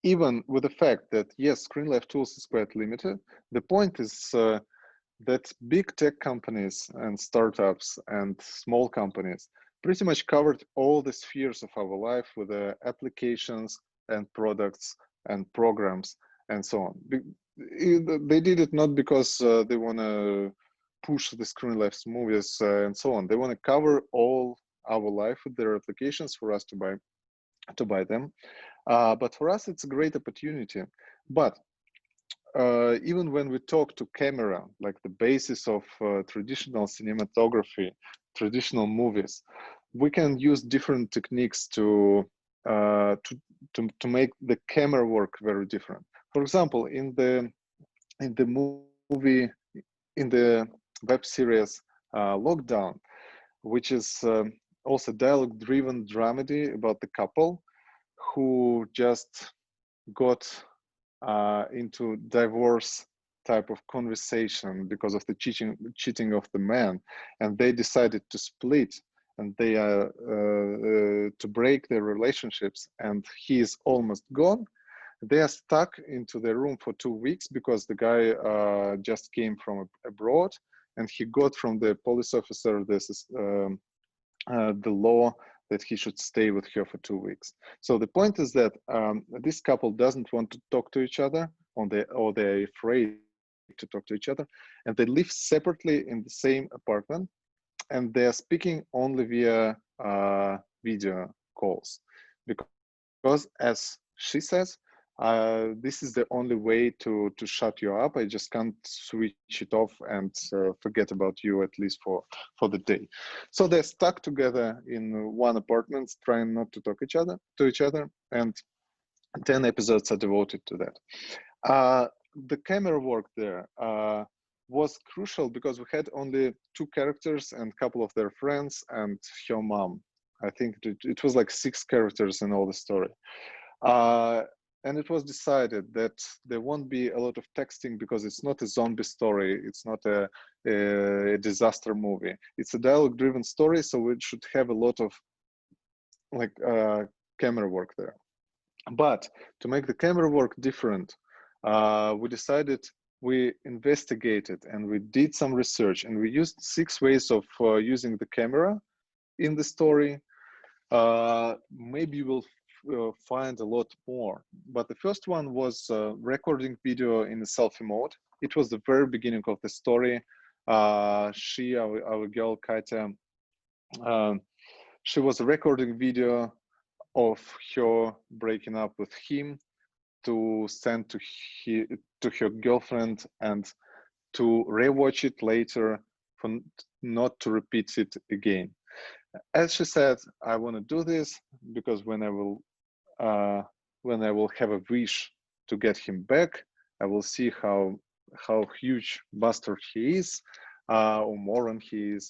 Speaker 2: even with the fact that, yes, Screenlife tools is quite limited, the point is that big tech companies and startups and small companies pretty much covered all the spheres of our life with the applications and products and programs and so on. They did it not because they want to push the Screenlife's movies and so on. They want to cover all our life with their applications for us to buy them. But for us, it's a great opportunity. But even when we talk to camera, like the basis of traditional cinematography, traditional movies, we can use different techniques to make the camera work very different. For example, in the movie, in the web series Lockdown, which is also dialogue-driven dramedy about the couple who just got into divorce type of conversation because of the cheating of the man, and they decided to split, and they are to break their relationships, and he is almost gone. They are stuck into their room for 2 weeks because the guy just came from abroad, and he got from the police officer the law that he should stay with her for 2 weeks. So the point is that this couple doesn't want to talk to each other, or they're afraid to talk to each other, and they live separately in the same apartment, and they're speaking only via video calls, because as she says, this is the only way to shut you up. I just can't switch it off and forget about you, at least for the day. So they're stuck together in one apartment, trying not to talk to each other, and 10 episodes are devoted to that. The camera work there was crucial because we had only 2 characters and a couple of their friends and her mom. I think it was like 6 characters in all the story. And it was decided that there won't be a lot of texting because it's not a zombie story. It's not a disaster movie. It's a dialogue-driven story, so it should have a lot of like camera work there. But to make the camera work different, we investigated and we did some research, and we used 6 ways of using the camera in the story. Maybe you will find a lot more, but the first one was recording video in a selfie mode. It was the very beginning of the story. Our girl Katya, she was recording video of her breaking up with him to send to her girlfriend, and to rewatch it later for not to repeat it again. As she said, I want to do this because when I will have a wish to get him back, I will see how huge bastard he is, or moron he is.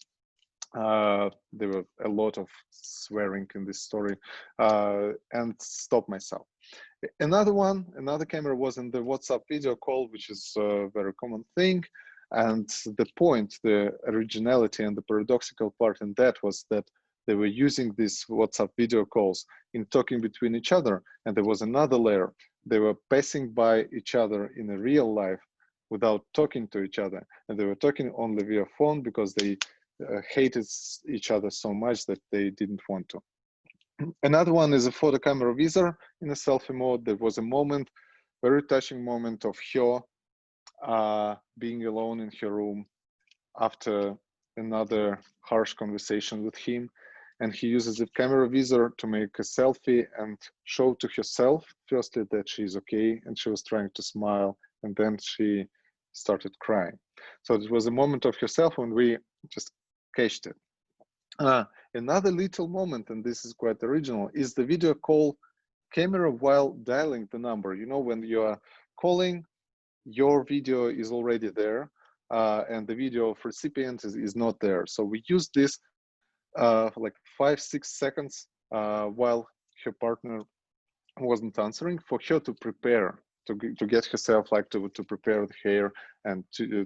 Speaker 2: There were a lot of swearing in this story, and stop myself. Another camera was in the WhatsApp video call, which is a very common thing. And the originality and the paradoxical part in that was that they were using these WhatsApp video calls in talking between each other. And there was another layer. They were passing by each other in a real life without talking to each other. And they were talking only via phone because they hated each other so much that they didn't want to. Another one is a photo camera visor in a selfie mode. There was a moment, very touching moment of her being alone in her room after another harsh conversation with him. And he uses the camera visor to make a selfie and show to herself, firstly, that she's okay, and she was trying to smile, and then she started crying. So it was a moment of herself when we just catched it. Another little moment, and this is quite original, is the video call camera while dialing the number. You know, when you are calling, your video is already there, and the video of recipient is not there. So we use this for like 5-6 seconds while her partner wasn't answering, for her to prepare, to get herself like to prepare the hair, and to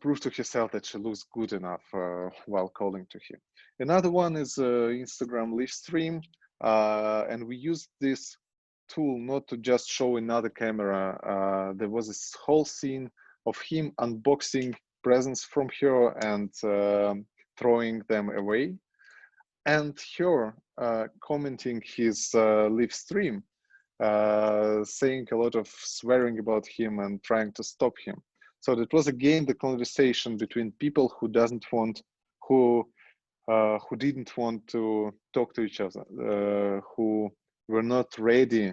Speaker 2: prove to herself that she looks good enough while calling to him. Another one is Instagram live stream, and we used this tool not to just show another camera. There was this whole scene of him unboxing presents from her and throwing them away, and her commenting his live stream, saying a lot of swearing about him and trying to stop him. So that was again the conversation between people who who didn't want to talk to each other, who were not ready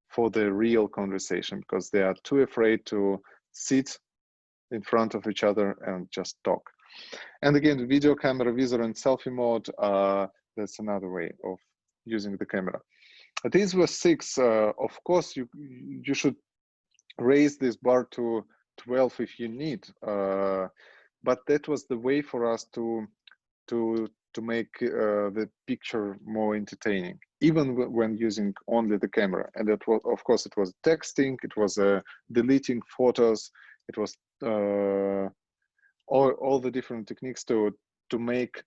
Speaker 2: for the real conversation because they are too afraid to sit in front of each other and just talk. And again, the video camera, visor, and selfie mode, that's another way of using the camera. These were 6. Of course, you should raise this bar to 12 if you need, but that was the way for us to make the picture more entertaining, even when using only the camera. And it was, of course, it was texting, it was deleting photos, it was all the different techniques to make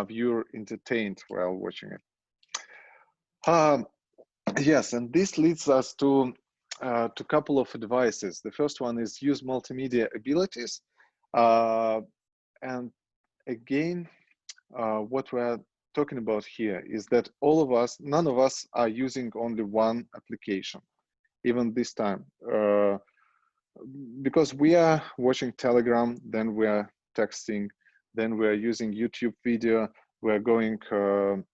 Speaker 2: viewer entertained while watching it. Yes, and this leads us to a couple of advices. The first one is use multimedia abilities, and again, what we're talking about here is that all of us, none of us are using only one application, even this time, because we are watching Telegram, then we are texting, then we are using YouTube video, we're going to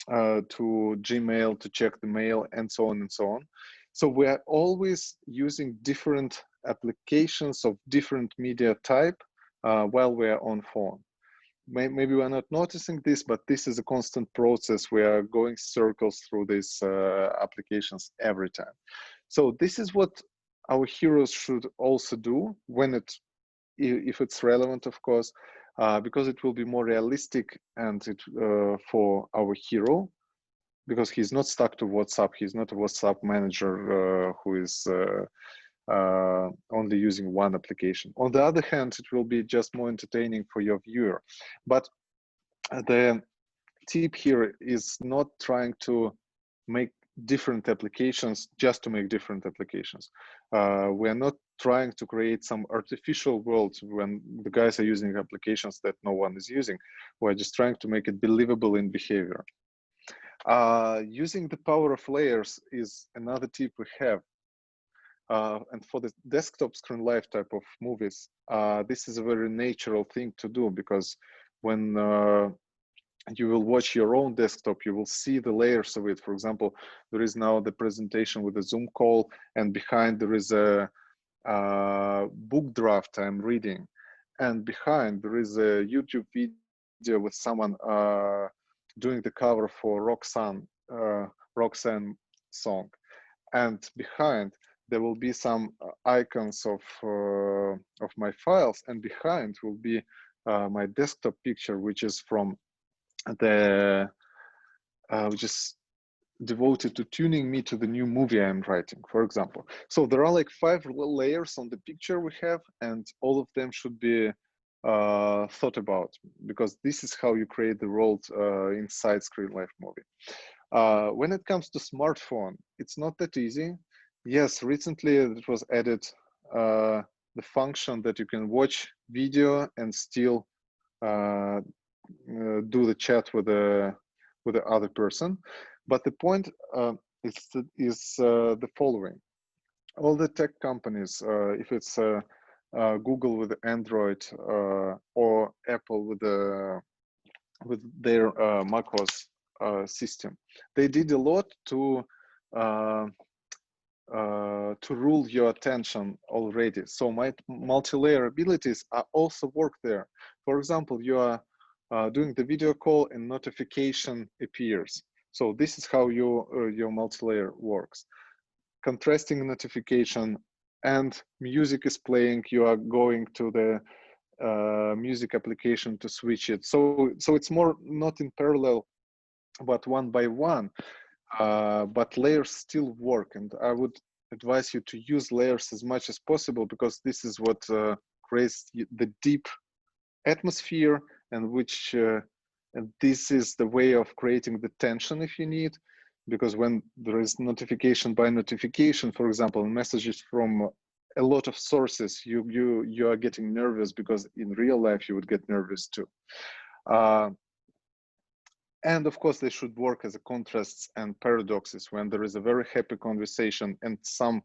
Speaker 2: Gmail to check the mail, and so on and so on. So we are always using different applications of different media type while we are on phone. Maybe we're not noticing this, but this is a constant process. We are going circles through these applications every time. So this is what our heroes should also do when if it's relevant, of course, because it will be more realistic and for our hero, because he's not stuck to WhatsApp. He's not a WhatsApp manager who is only using one application. On the other hand, it will be just more entertaining for your viewer. But the tip here is not trying to make different applications just to make different applications. We are not trying to create some artificial world when the guys are using applications that no one is using. We're just trying to make it believable in behavior. Using the power of layers is another tip we have. And for the desktop Screenlife type of movies, this is a very natural thing to do, because when you will watch your own desktop, you will see the layers of it. For example, there is now the presentation with a Zoom call, and behind there is a book draft I'm reading, and behind there is a YouTube video with someone doing the cover for Roxanne song, and behind there will be some icons of my files, and behind will be my desktop picture, which is from the which is devoted to tuning me to the new movie I'm writing, for example. So there are like 5 layers on the picture we have, and all of them should be thought about, because this is how you create the world inside Screenlife movie. When it comes to smartphone, it's not that easy. Yes, recently it was added the function that you can watch video and still do the chat with the other person. But the point is the following: all the tech companies, if it's Google with Android or Apple with their macOS system, they did a lot to rule your attention already. So my multi-layer abilities are also work there. For example, you are doing the video call and notification appears. So this is how your multi-layer works. Contrasting notification and music is playing, you are going to the music application to switch it. So it's more not in parallel, but one by one. But layers still work, and I would advise you to use layers as much as possible, because this is what creates the deep atmosphere, and which and this is the way of creating the tension if you need, because when there is notification by notification, for example, messages from a lot of sources, you are getting nervous, because in real life you would get nervous too. And of course, they should work as a contrasts and paradoxes. When there is a very happy conversation and some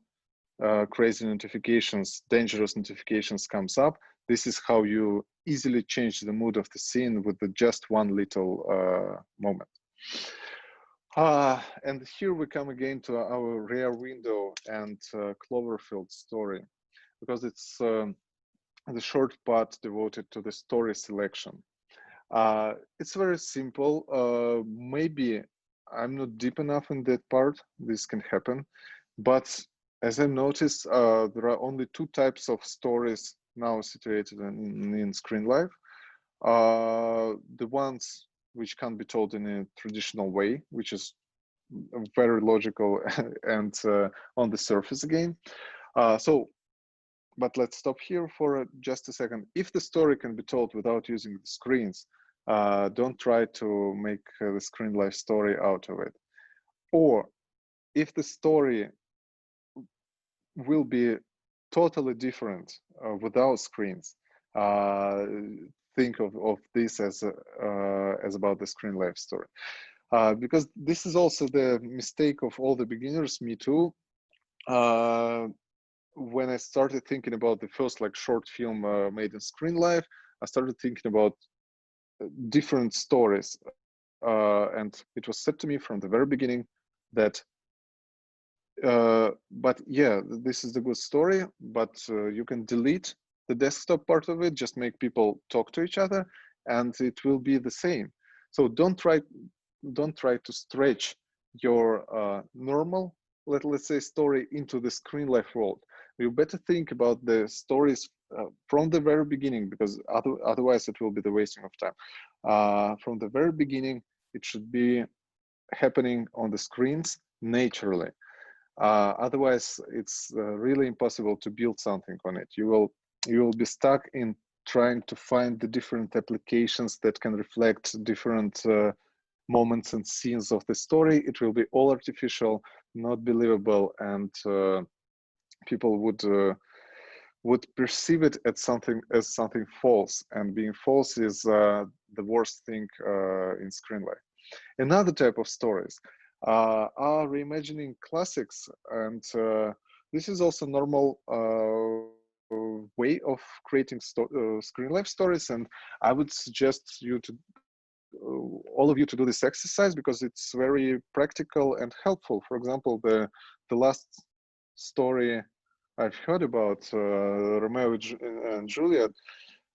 Speaker 2: crazy notifications, dangerous notifications comes up, this is how you easily change the mood of the scene with just one little moment. And here we come again to our Rear Window and Cloverfield story, because it's the short part devoted to the story selection. It's very simple. Maybe I'm not deep enough in that part. This can happen. But as I noticed, there are only two types of stories now situated in Screenlife. The ones which can be told in a traditional way, which is very logical and on the surface again. But let's stop here for just a second. If the story can be told without using the screens, don't try to make the Screenlife story out of it. Or if the story will be totally different without screens, think of this as about the Screenlife story. Because this is also the mistake of all the beginners, me too. When I started thinking about the first short film made in Screenlife, I started thinking about different stories. And it was said to me from the very beginning that, but yeah, this is the good story, but you can delete the desktop part of it, just make people talk to each other, and it will be the same. So don't try to stretch your normal, let's say, story into the Screenlife world. You better think about the stories from the very beginning, because otherwise it will be the wasting of time. From the very beginning, it should be happening on the screens naturally. Otherwise, it's really impossible to build something on it. You will be stuck in trying to find the different applications that can reflect different moments and scenes of the story. It will be all artificial, not believable, and people would perceive it as something false. And being false is the worst thing in Screenlife. Another type of stories are reimagining classics, and this is also normal way of creating Screenlife stories. And I would suggest you to all of you to do this exercise, because it's very practical and helpful. For example, the last story I've heard about, Romeo and Juliet,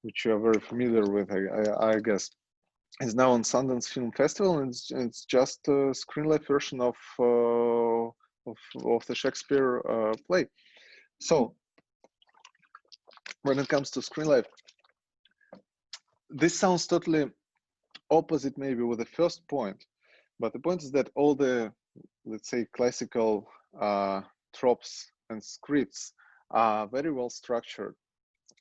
Speaker 2: which you are very familiar with, I guess, is now on Sundance Film Festival, and it's just a Screenlife version of the Shakespeare play. So when it comes to Screenlife, this sounds totally opposite maybe with the first point, but the point is that all the, let's say, classical tropes and scripts are very well structured.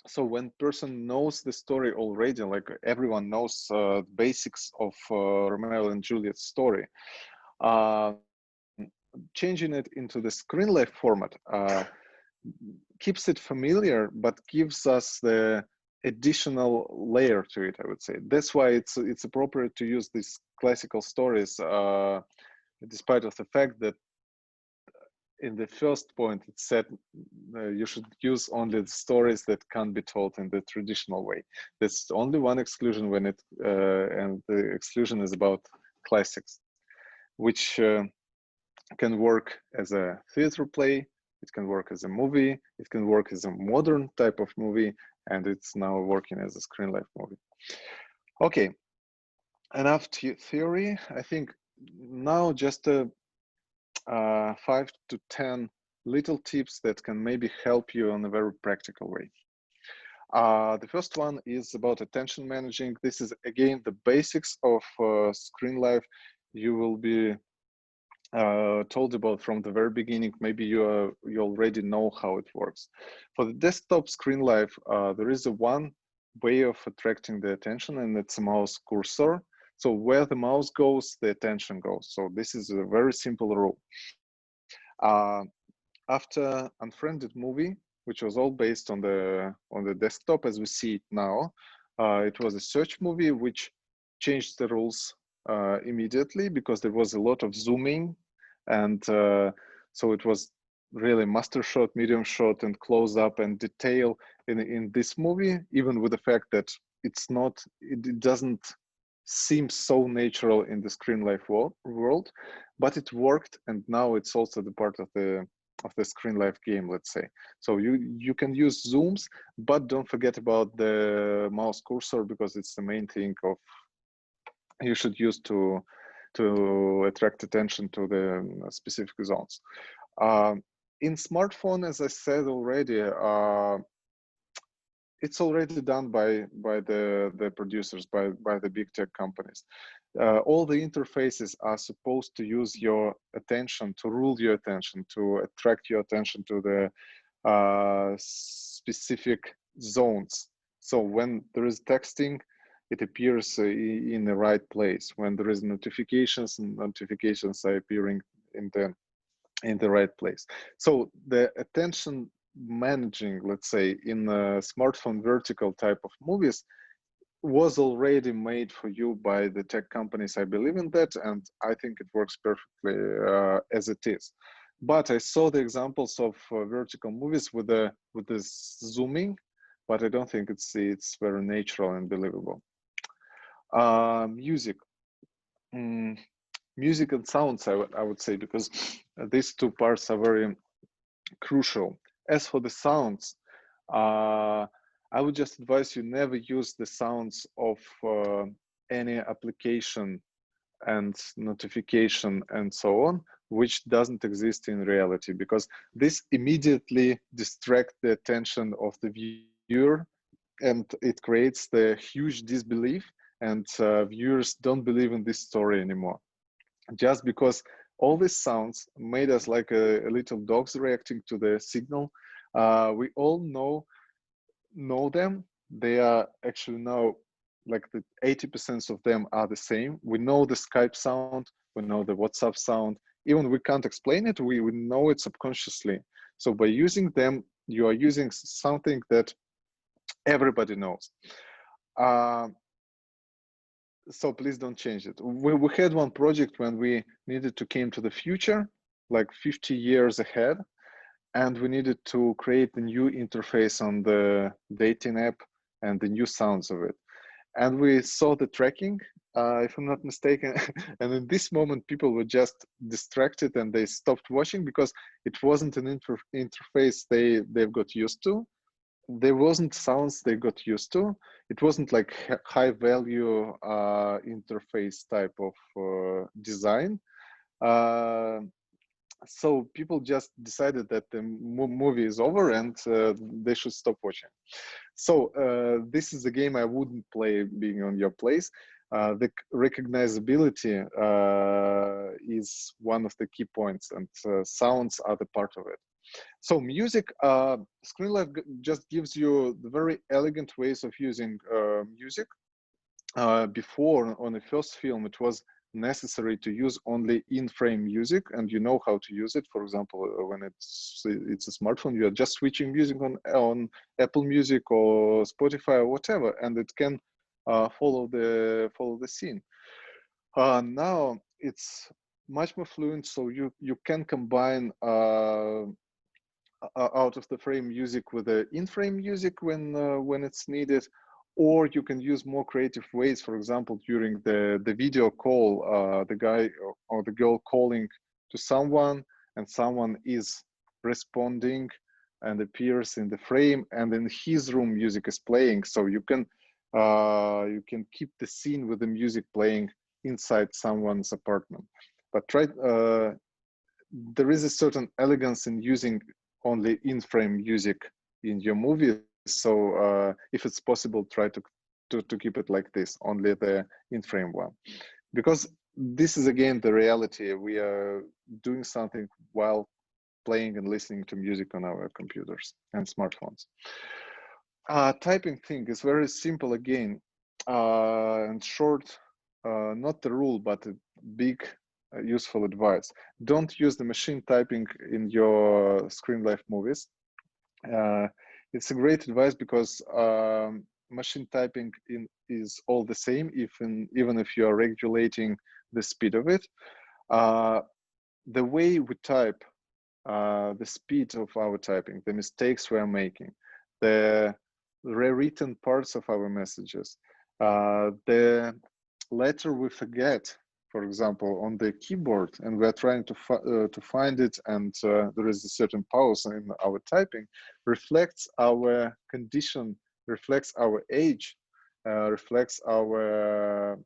Speaker 2: So when person knows the story already, like everyone knows basics of Romeo and Juliet's story, changing it into the Screenlife format keeps it familiar, but gives us the additional layer to it, I would say. That's why it's appropriate to use these classical stories, despite of the fact that in the first point it said you should use only the stories that can be told in the traditional way. There's only one exclusion when it and the exclusion is about classics, which can work as a theater play, it can work as a movie, it can work as a modern type of movie, and it's now working as a Screenlife movie. Okay, enough theory. I think now just 5 to 10 little tips that can maybe help you in a very practical way. The first one is about attention managing. This is again the basics of Screenlife. You will be told about from the very beginning. Maybe you already know how it works. For the desktop Screenlife, there is one way of attracting the attention, and it's a mouse cursor. So where the mouse goes, the attention goes. So this is a very simple rule. After Unfriended movie, which was all based on the desktop as we see it now, it was a search movie which changed the rules immediately, because there was a lot of zooming, and so it was really master shot, medium shot, and close up and detail, in this movie, even with the fact that it doesn't seem so natural in the Screenlife world, but it worked, and now it's also the part of the Screenlife game, let's say. So you can use zooms, but don't forget about the mouse cursor, because it's the main thing you should use to attract attention to the specific zones. In smartphone, as I said already, it's already done by the producers, by the big tech companies. All the interfaces are supposed to use your attention, to rule your attention, to attract your attention to the specific zones. So when there is texting, it appears in the right place. When there is notifications, and notifications are appearing in the right place. So the attention managing, let's say, in a smartphone vertical type of movies was already made for you by the tech companies. I believe in that, and I think it works perfectly as it is. But I saw the examples of vertical movies with this zooming, but I don't think it's very natural and believable. Music. Music and sounds, I would say, because these two parts are very crucial. As for the sounds, I would just advise you never use the sounds of any application and notification and so on, which doesn't exist in reality, because this immediately distracts the attention of the viewer, and it creates the huge disbelief, and viewers don't believe in this story anymore. Just because all these sounds made us like a little dogs reacting to the signal. We all know them. They are actually now like the 80% of them are the same. We know the Skype sound, we know the WhatsApp sound. Even we can't explain it, we know it subconsciously. So by using them, you are using something that everybody knows. So please don't change it. We had one project when we needed to came to the future, like 50 years ahead, and we needed to create a new interface on the dating app and the new sounds of it. And we saw the tracking, if I'm not mistaken, and in this moment people were just distracted and they stopped watching because it wasn't an interface they've got used to. There wasn't sounds they got used to. It wasn't like high value interface type of design. So people just decided that the movie is over and they should stop watching. So this is a game I wouldn't play being on your place. The recognizability is one of the key points, and sounds are the part of it. So music, Screenlife just gives you the very elegant ways of using music. Before, on the first film, it was necessary to use only in-frame music, and you know how to use it. For example, when it's a smartphone, you are just switching music on Apple Music or Spotify or whatever, and it can follow the scene. Now it's much more fluent, so you can combine out of the frame music with the in-frame music when it's needed, or you can use more creative ways. For example, during the video call, the guy or the girl calling to someone, and someone is responding and appears in the frame, and in his room music is playing, so you can keep the scene with the music playing inside someone's apartment. But there is a certain elegance in using only in-frame music in your movie. So if it's possible, try to keep it like this, only the in-frame one. Because this is, again, the reality. We are doing something while playing and listening to music on our computers and smartphones. Typing thing is very simple, again, and short, not the rule, but a big useful advice. Don't use the machine typing in your Screenlife movies. It's a great advice because machine typing is all the same, even if you are regulating the speed of it. The way we type, the speed of our typing, the mistakes we are making, the rewritten parts of our messages, the letter we forget, for example, on the keyboard, and we're trying to find it, and there is a certain pause in our typing, reflects our condition, reflects our age, reflects our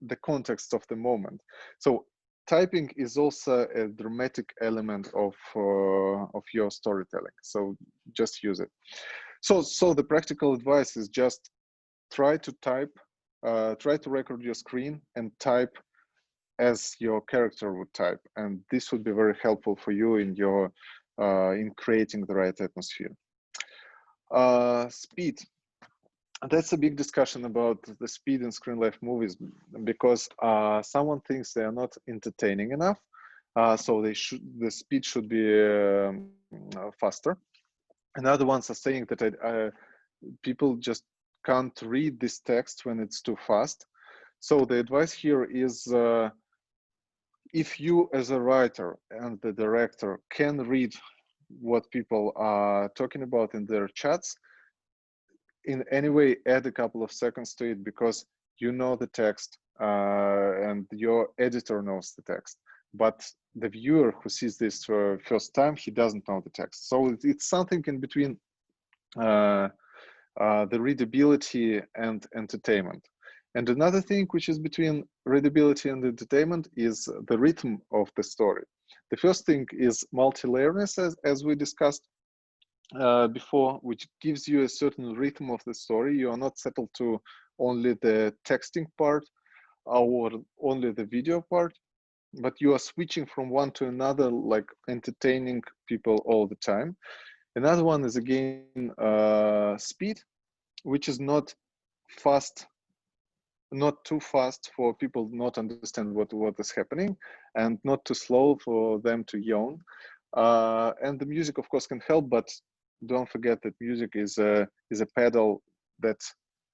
Speaker 2: the context of the moment. So typing is also a dramatic element of your storytelling. So just use it. So the practical advice is just try to type, try to record your screen and type as your character would type, and this would be very helpful for you in your in creating the right atmosphere. Speed. That's a big discussion about the speed in Screenlife movies, because someone thinks they are not entertaining enough, so the speed should be faster. And other ones are saying that people just can't read this text when it's too fast. So the advice here is, if you as a writer and the director can read what people are talking about in their chats, in any way add a couple of seconds to it, because you know the text and your editor knows the text, but the viewer who sees this for first time, he doesn't know the text. So it's something in between the readability and entertainment. And another thing which is between readability and entertainment is the rhythm of the story. The first thing is multi-layerness, as we discussed before, which gives you a certain rhythm of the story. You are not settled to only the texting part or only the video part, but you are switching from one to another, like entertaining people all the time. Another one is again speed, which is not fast, not too fast for people not understand what is happening, and not too slow for them to yawn. And the music, of course, can help, but don't forget that music is a pedal that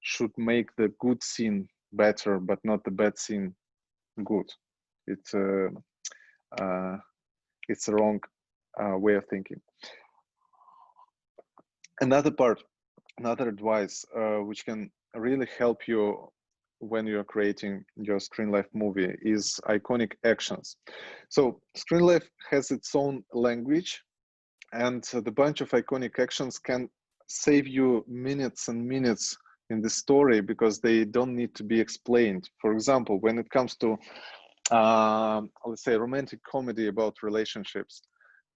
Speaker 2: should make the good scene better, but not the bad scene good. It's a wrong way of thinking. Another advice which can really help you when you're creating your Screenlife movie is iconic actions. So Screenlife has its own language, and the bunch of iconic actions can save you minutes and minutes in the story because they don't need to be explained. For example, when it comes to, let's say, romantic comedy about relationships,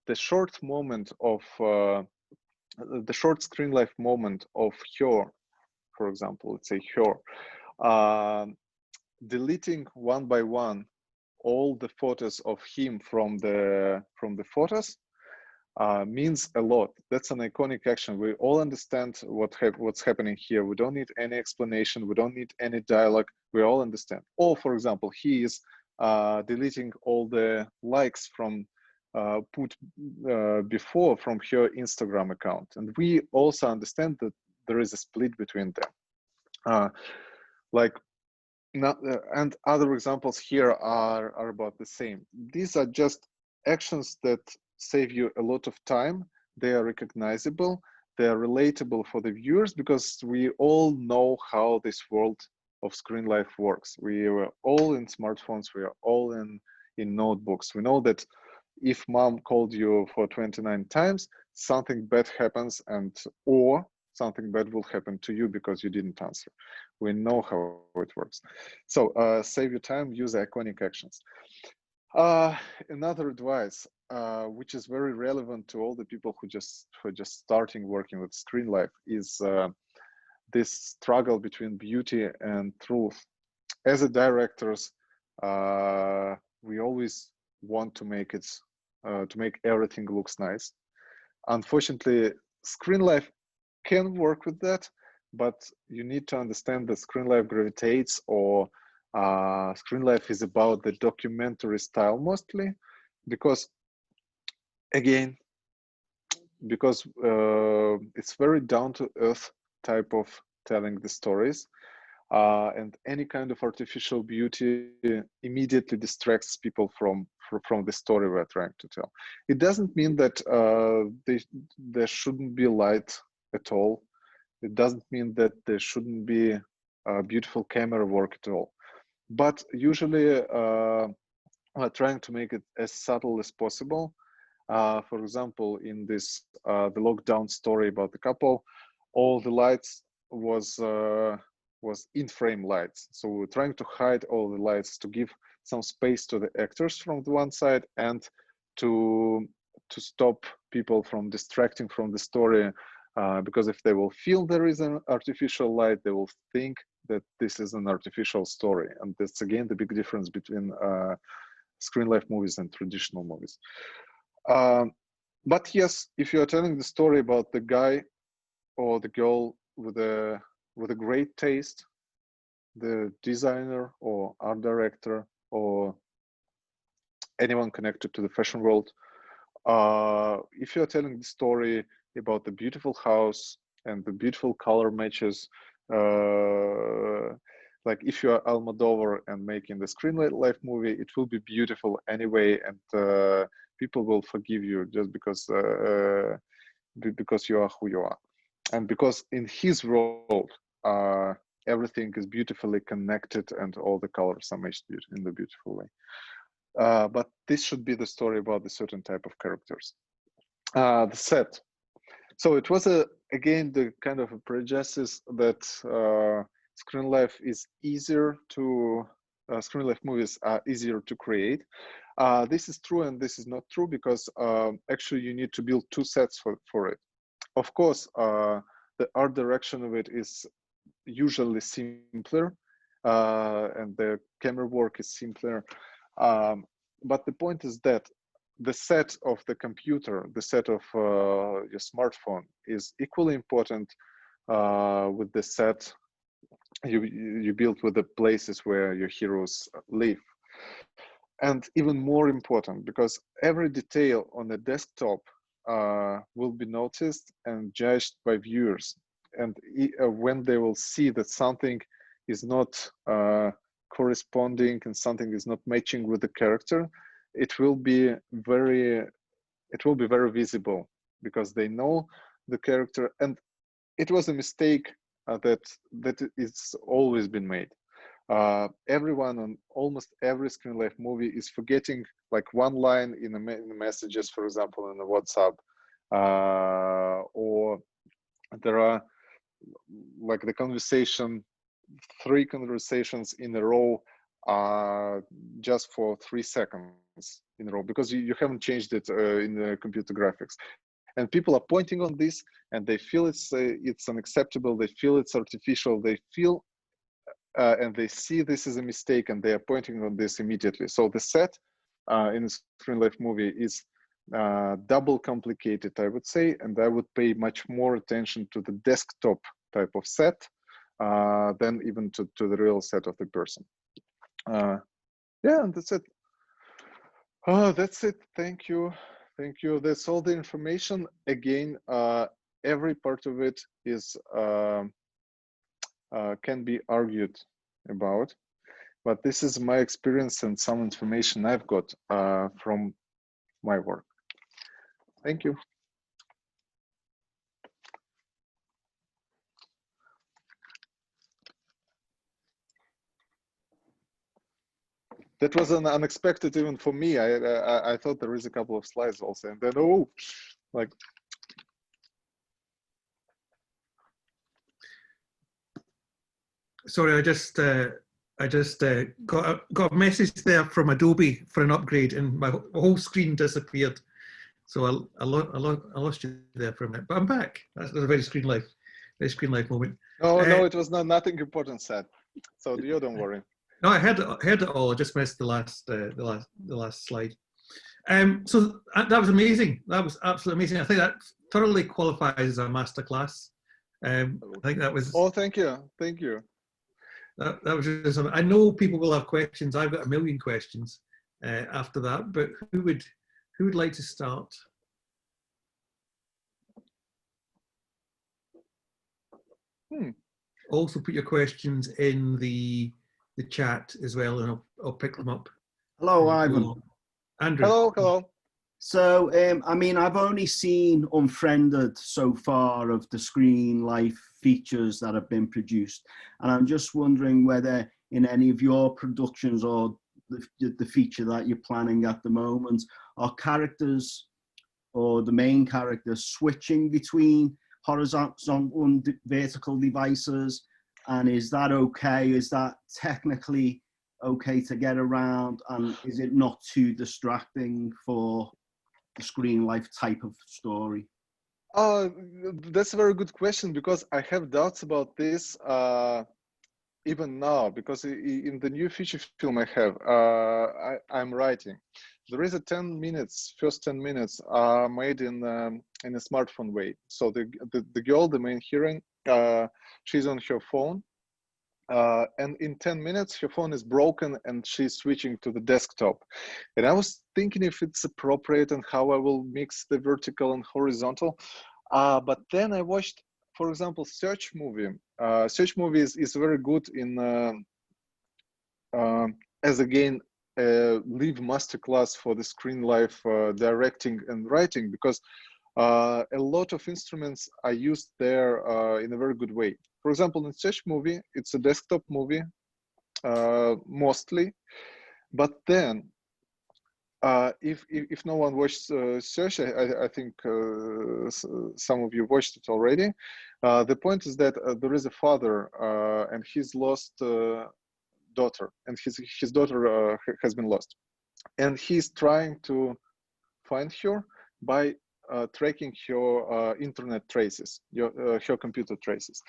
Speaker 2: the short moment of, the short Screenlife moment of her, for example, let's say her, deleting one by one all the photos of him from the photos, means a lot. That's an iconic action. We all understand what's happening here. We don't need any explanation. We don't need any dialogue. We all understand. Or, for example, he is deleting all the likes from put before from her Instagram account, and we also understand that there is a split between them. And other examples here are about the same. These are just actions that save you a lot of time. They are recognizable. They are relatable for the viewers because we all know how this world of Screenlife works. We are all in smartphones. We are all in notebooks. We know that if mom called you for 29 times, something bad happens, or something bad will happen to you because you didn't answer. We know how it works. So save your time, use iconic actions. Another advice, which is very relevant to all the people who are just starting working with Screenlife, is this struggle between beauty and truth. As a directors, we always want to make it, to make everything looks nice. Unfortunately, Screenlife can work with that, but you need to understand that Screenlife gravitates, or Screenlife is about the documentary style mostly, because again, because it's very down to earth type of telling the stories. and any kind of artificial beauty immediately distracts people from the story we're trying to tell. It doesn't mean that there shouldn't be light at all. It doesn't mean that there shouldn't be beautiful camera work at all. But usually we're trying to make it as subtle as possible. For example, in this the lockdown story about the couple, all the lights was in-frame lights. So we're trying to hide all the lights to give some space to the actors from the one side and to stop people from distracting from the story. Because if they will feel there is an artificial light, they will think that this is an artificial story. And that's again the big difference between Screenlife movies and traditional movies. But yes, if you are telling the story about the guy or the girl with a great taste, the designer or art director or anyone connected to the fashion world, if you're telling the story about the beautiful house and the beautiful color matches, like if you are Almodovar and making the Screenlife movie, it will be beautiful anyway, and people will forgive you just because you are who you are, and because in his world everything is beautifully connected and all the colors are matched in the beautiful way. But this should be the story about the certain type of characters. The set. So it was again the kind of a prejudice that Screenlife is easier to Screenlife movies are easier to create. This is true and this is not true, because actually you need to build two sets for it. Of course, the art direction of it is usually simpler, and the camera work is simpler. But the point is that the set of the computer, the set of your smartphone is equally important with the set you build with the places where your heroes live. And even more important, because every detail on the desktop will be noticed and judged by viewers. And when they will see that something is not corresponding and something is not matching with the character, it will be very visible, because they know the character. And it was a mistake that it's always been made. Everyone on almost every Screenlife movie is forgetting like one line in the messages, for example, in the WhatsApp, or there are like the conversation, 3 conversations in a row just for 3 seconds in a row, because you haven't changed it in the computer graphics. And people are pointing on this, and they feel it's unacceptable. They feel it's artificial. They feel and they see this is a mistake, and they are pointing on this immediately. So the set in a Screenlife movie is double complicated, I would say, and I would pay much more attention to the desktop type of set than even to the real set of the person. Yeah, and that's it. Oh, that's it. Thank you. Thank you. That's all the information. Again, every part of it is can be argued about, but this is my experience and some information I've got from my work. Thank you. That was an unexpected even for me. I thought there is a couple of slides also, and then like.
Speaker 1: Sorry, I just got a message there from Adobe for an upgrade, and my whole screen disappeared. So I lost you there for a minute, but I'm back. That's a very Screenlife moment.
Speaker 2: No, it was nothing important said, so you don't worry.
Speaker 1: No, I heard it all. I just missed the last slide. So that was amazing. That was absolutely amazing. I think that thoroughly qualifies as a masterclass. I think that was.
Speaker 2: Oh, thank you, thank you.
Speaker 1: That was just. I know people will have questions. I've got a million questions after that. But who would like to start? also put your questions in the chat as well, and I'll pick them up.
Speaker 3: Hello, Ivan.
Speaker 1: Andrew.
Speaker 2: Hello, hello.
Speaker 3: So, I mean, I've only seen Unfriended so far of the Screenlife features that have been produced. And I'm just wondering whether in any of your productions or the feature that you're planning at the moment, are characters or the main character switching between horizontal and vertical devices? And is that okay? Is that technically okay to get around? And is it not too distracting for the Screenlife type of story?
Speaker 2: That's a very good question, because I have doubts about this even now, because in the new feature film I have, I'm writing. There is a first 10 minutes are made in a smartphone way. So the girl, the main heroine, she's on her phone, and in 10 minutes her phone is broken and she's switching to the desktop. And I was thinking if it's appropriate and how I will mix the vertical and horizontal. But then I watched, for example, Search movie. Search movie is very good in as again live masterclass for the Screenlife directing and writing, because a lot of instruments are used there in a very good way. For example, in Search movie, it's a desktop movie mostly, but then if no one watched Search, I think some of you watched it already. The point is that there is a father and his lost daughter, and his daughter has been lost, and he's trying to find her by tracking her internet traces, her computer traces.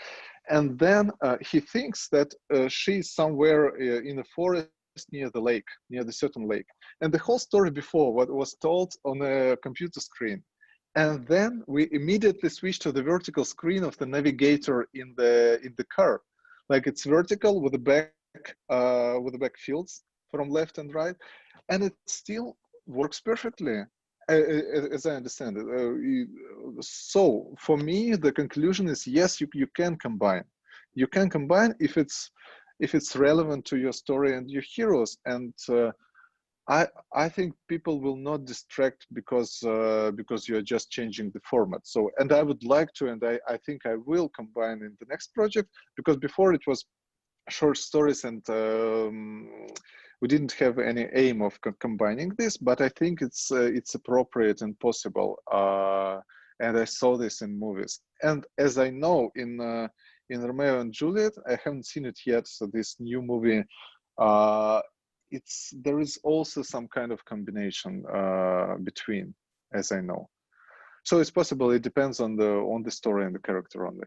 Speaker 2: And then he thinks that she's somewhere in a forest near the lake, near the certain lake. And the whole story before what was told on a computer screen. And then we immediately switch to the vertical screen of the navigator in the car. Like it's vertical with the back fields from left and right. And it still works perfectly, as I understand it. So for me, the conclusion is yes, you can combine. You can combine if it's relevant to your story and your heroes. And I think people will not distract because you're just changing the format. So, and I would like to, and I think I will combine in the next project, because before it was short stories, and we didn't have any aim of combining this, but I think it's appropriate and possible. And I saw this in movies. And as I know, in Romeo and Juliet, I haven't seen it yet. So this new movie, there is also some kind of combination between, as I know. So it's possible. It depends on the story and the character only.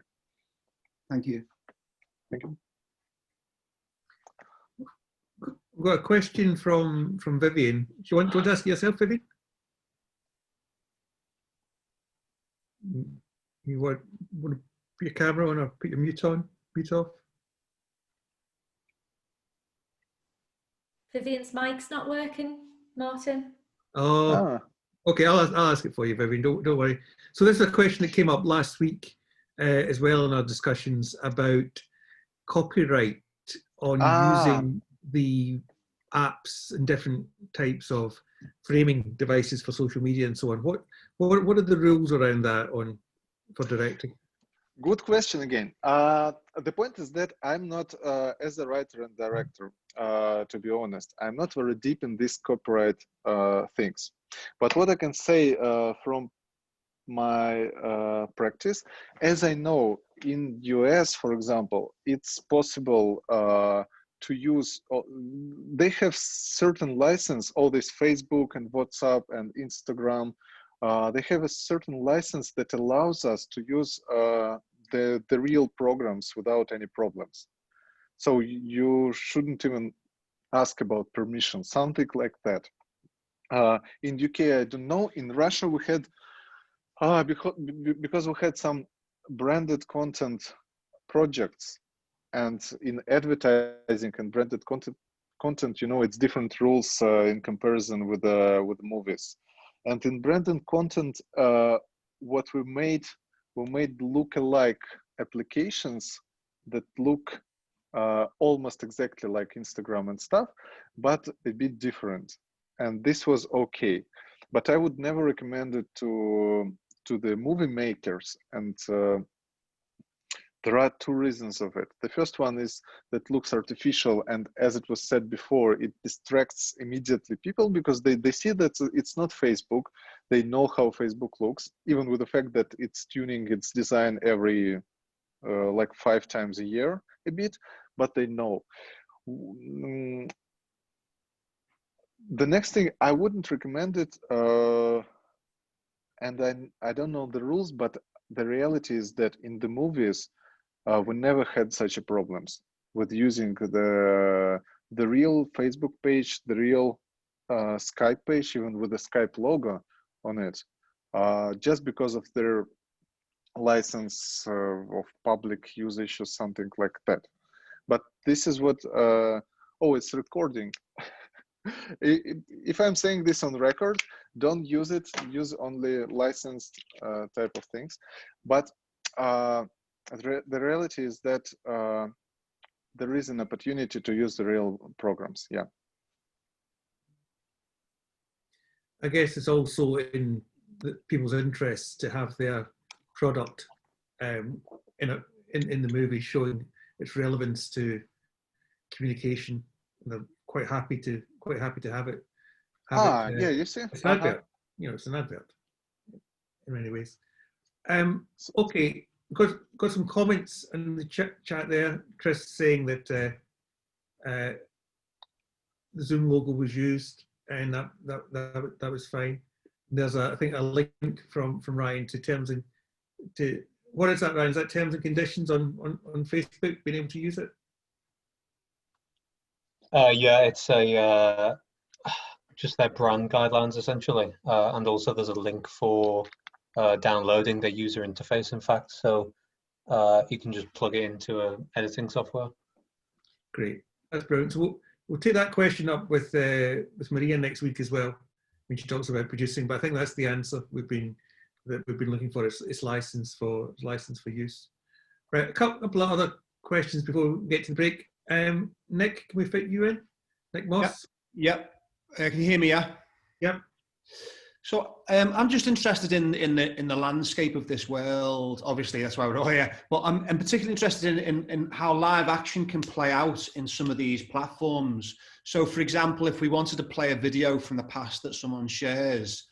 Speaker 3: Thank you.
Speaker 2: Thank you.
Speaker 1: We've got a question from Vivian. Do you want to ask yourself, Vivian? You want to put your camera on or put your mute off?
Speaker 4: Vivian's mic's not working, Martin.
Speaker 1: Oh, okay. I'll ask it for you, Vivian. Don't worry. So this is a question that came up last week as well in our discussions about copyright on using the apps and different types of framing devices for social media and so on. What are the rules around that for directing?
Speaker 2: Good question again. The point is that I'm not, as a writer and director, to be honest, I'm not very deep in these copyright things. But what I can say from my practice, as I know, in US, for example, it's possible to use, they have certain license, all this Facebook and WhatsApp and Instagram, they have a certain license that allows us to use the real programs without any problems. So you shouldn't even ask about permission, something like that. In UK, I don't know. In Russia, we had, because we had some branded content projects, and in advertising and branded content, you know, it's different rules in comparison with movies. And in branded content, what we made lookalike applications that look almost exactly like Instagram and stuff, but a bit different. And this was okay. But I would never recommend it to the movie makers. And there are two reasons of it. The first one is that looks artificial, and as it was said before, it distracts immediately people because they see that it's not Facebook. They know how Facebook looks, even with the fact that it's tuning its design every like 5 times a year a bit, but they know. The next thing, I wouldn't recommend it, and I don't know the rules, but the reality is that in the movies, we never had such a problems with using the real Facebook page, the real Skype page, even with the Skype logo on it, just because of their license of public usage or something like that. But this is what, oh, it's recording. If I'm saying this on record, don't use it, use only licensed type of things. But the reality is that there is an opportunity to use the real programs. Yeah.
Speaker 1: I guess it's also in people's interests to have their product in the movie showing its relevance to communication. And they're quite happy to have it.
Speaker 2: Yeah, you see,
Speaker 1: it's an advert. You know, it's an advert in many ways. Okay. Got some comments in the chat there. Chris saying that the Zoom logo was used, and that was fine. There's I think a link from Ryan to terms and to what is that, Ryan? Is that terms and conditions on Facebook being able to use it?
Speaker 5: Yeah, it's a just their brand guidelines essentially, and also there's a link for downloading their user interface, in fact, so you can just plug it into editing software. Great,
Speaker 1: that's brilliant. So we'll take that question up with Maria next week as well when she talks about producing. But I think that's the answer we've been looking for. It's license for use. Right, a couple of other questions before we get to the break. Nick, can we fit you in? Nick Moss.
Speaker 6: Yep. Can you hear me? Yeah.
Speaker 1: Yep.
Speaker 6: So I'm just interested in the landscape of this world. Obviously, that's why we're all here. But I'm particularly interested in how live action can play out in some of these platforms. So, for example, if we wanted to play a video from the past that someone shares,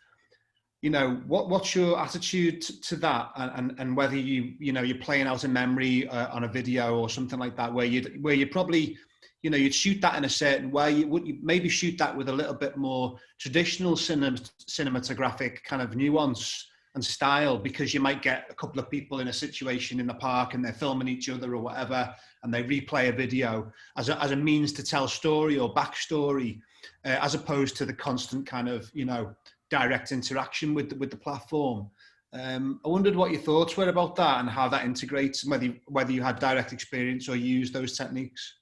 Speaker 6: you know, what's your attitude to that, and whether you're playing out a memory on a video or something like that, where you probably, you know, you'd shoot that in a certain way. You maybe shoot that with a little bit more traditional cinematographic kind of nuance and style, because you might get a couple of people in a situation in the park and they're filming each other or whatever, and they replay a video as a means to tell story or backstory, as opposed to the constant kind of, you know, direct interaction with the platform. I wondered what your thoughts were about that and how that integrates, whether you had direct experience or used those techniques.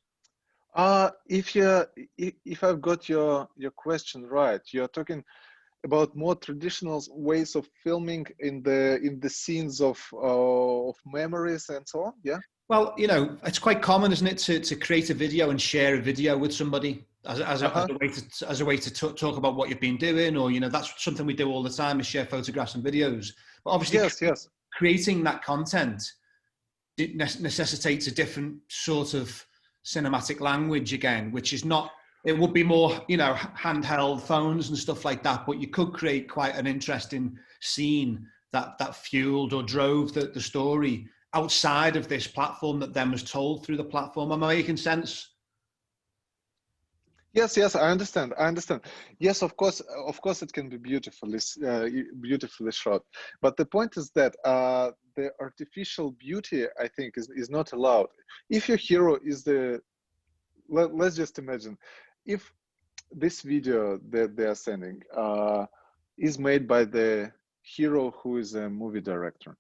Speaker 2: If I've got your question right, you're talking about more traditional ways of filming in the scenes of memories and so on. Yeah.
Speaker 6: Well, you know, it's quite common, isn't it, to create a video and share a video with somebody as a way to talk about what you've been doing, or, you know, that's something we do all the time, is share photographs and videos. But obviously,
Speaker 2: yes,
Speaker 6: creating that content necessitates a different sort of cinematic language again, which is not. It would be more, you know, handheld phones and stuff like that. But you could create quite an interesting scene that fueled or drove the story outside of this platform that then was told through the platform. Am I making sense?
Speaker 2: Yes, I understand. Yes, of course, it can be beautifully shot. But the point is that the artificial beauty, I think, is not allowed. If your hero is let's just imagine, if this video that they are sending is made by the hero who is a movie director,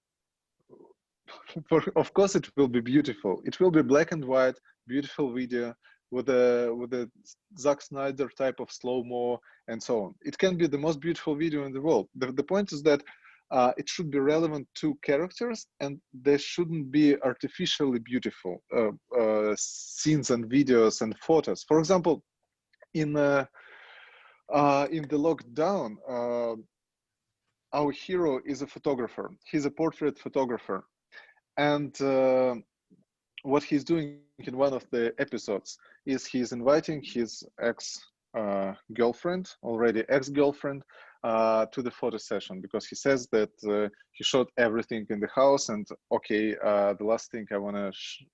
Speaker 2: of course it will be beautiful. It will be black and white, beautiful video with a Zack Snyder type of slow-mo and so on. It can be the most beautiful video in the world. The point is that it should be relevant to characters, and there shouldn't be artificially beautiful scenes and videos and photos. For example, in the lockdown, our hero is a photographer. He's a portrait photographer, and what he's doing in one of the episodes is he's inviting his ex-girlfriend, already ex-girlfriend, to the photo session, because he says that he shot everything in the house, and okay, the last thing I want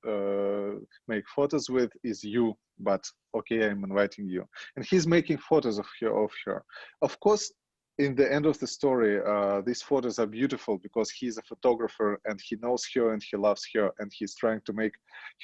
Speaker 2: to make photos with is you, but okay, I'm inviting you. And he's making photos of her. Of course, in the end of the story, these photos are beautiful because he's a photographer and he knows her and he loves her, and he's trying to make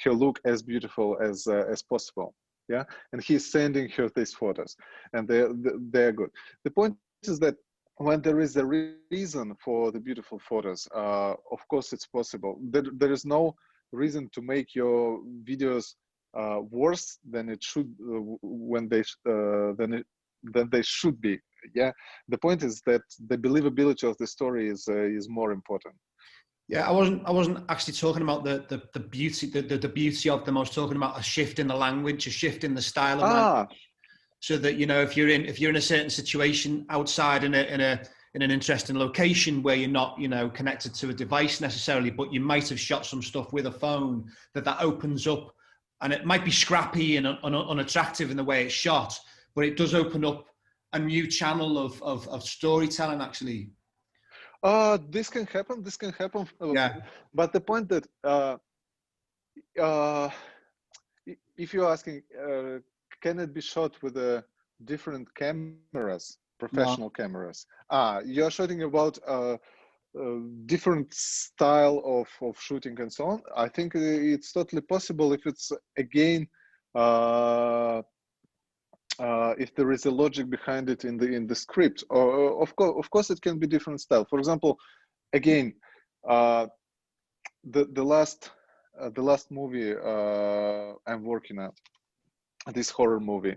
Speaker 2: her look as beautiful as possible. Yeah, and he's sending her these photos, and they're good. The point is that when there is a reason for the beautiful photos, of course it's possible. There is no reason to make your videos worse than it should than they should be. Yeah, the point is that the believability of the story is more important.
Speaker 6: Yeah, I wasn't actually talking about the beauty the beauty of them. I was talking about a shift in the language, a shift in the style of language, so that, you know, if you're in a certain situation outside in an interesting location where you're not, you know, connected to a device necessarily, but you might have shot some stuff with a phone, that opens up, and it might be scrappy and unattractive in the way it's shot, but it does open up a new channel of storytelling, actually.
Speaker 2: This can happen.
Speaker 6: Yeah.
Speaker 2: But the point that if you're asking, can it be shot with different cameras, professional cameras? You're shooting about different style of shooting and so on. I think it's totally possible if it's, again, if there is a logic behind it in the script. Or of course it can be different style. For example, again, the last movie I'm working at, this horror movie,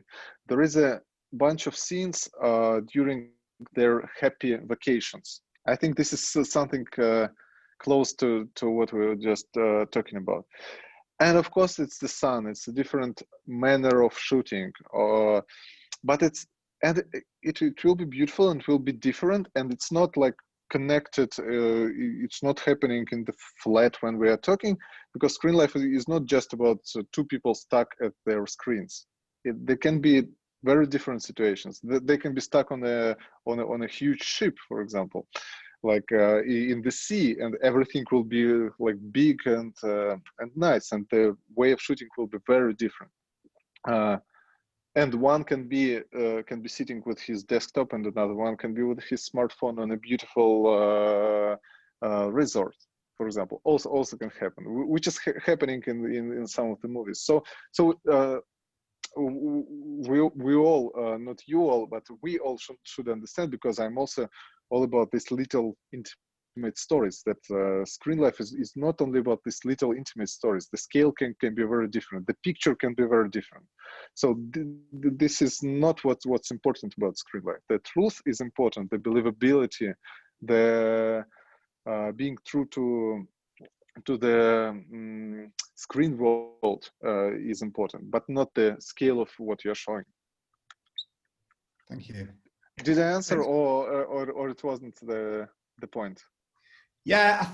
Speaker 2: there is a bunch of scenes during their happy vacations. I think this is something close to what we were just talking about. And of course, it's the sun. It's a different manner of shooting, but it will be beautiful and will be different. And it's not like connected. It's not happening in the flat when we are talking, because Screenlife is not just about two people stuck at their screens. There can be very different situations. They can be stuck on a huge ship, for example, like in the sea, and everything will be like big and nice, and the way of shooting will be very different. And one can be sitting with his desktop, and another one can be with his smartphone on a beautiful resort, for example. Also can happen, which is happening in some of the movies. So we all, not you all, but we all should understand, because I'm also all about these little intimate stories, that Screenlife is not only about these little intimate stories. The scale can be very different. The picture can be very different. So this is not what's important about Screenlife. The truth is important. The believability, the being true to the screen world is important, but not the scale of what you're showing.
Speaker 6: Thank you.
Speaker 2: Did I answer, or it wasn't the point?
Speaker 6: Yeah,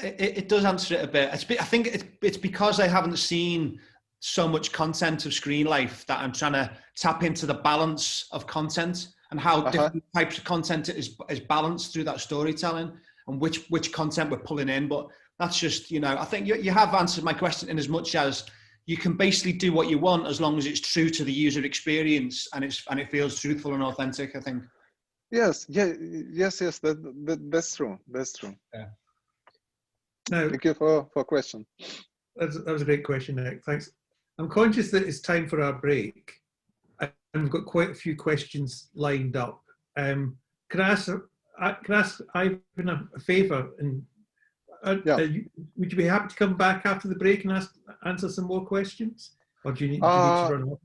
Speaker 6: it does answer it a bit. I think it's because I haven't seen so much content of Screenlife that I'm trying to tap into the balance of content and how different types of content is balanced through that storytelling, and which content we're pulling in. But that's just, you know, I think you have answered my question in as much as you can basically do what you want as long as it's true to the user experience and it feels truthful and authentic, I think.
Speaker 2: Yes, that's true.
Speaker 6: Yeah.
Speaker 1: Now,
Speaker 2: thank you for question.
Speaker 1: That was a great question, Nick. Thanks. I'm conscious that it's time for our break, and we've got quite a few questions lined up. Can I ask Ivan a favour? And would you be happy to come back after the break and answer some more questions, or do you need to run off?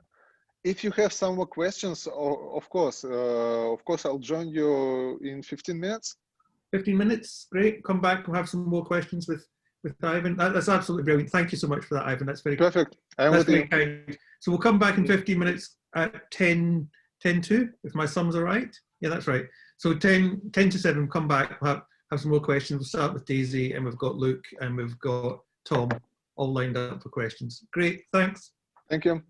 Speaker 2: If you have some more questions, of course, I'll join you in 15 minutes.
Speaker 1: 15 minutes, great. Come back, we'll have some more questions with Ivan. That's absolutely brilliant. Thank you so much for that, Ivan. That's very
Speaker 2: Perfect. I'm
Speaker 1: that's
Speaker 2: with
Speaker 1: very
Speaker 2: you.
Speaker 1: kind. So we'll come back in 15 minutes at 10 to, if my sums are right. Yeah, that's right. So 10 to 7, come back, we'll have some more questions. We'll start with Daisy, and we've got Luke, and we've got Tom all lined up for questions. Great, thanks.
Speaker 2: Thank you.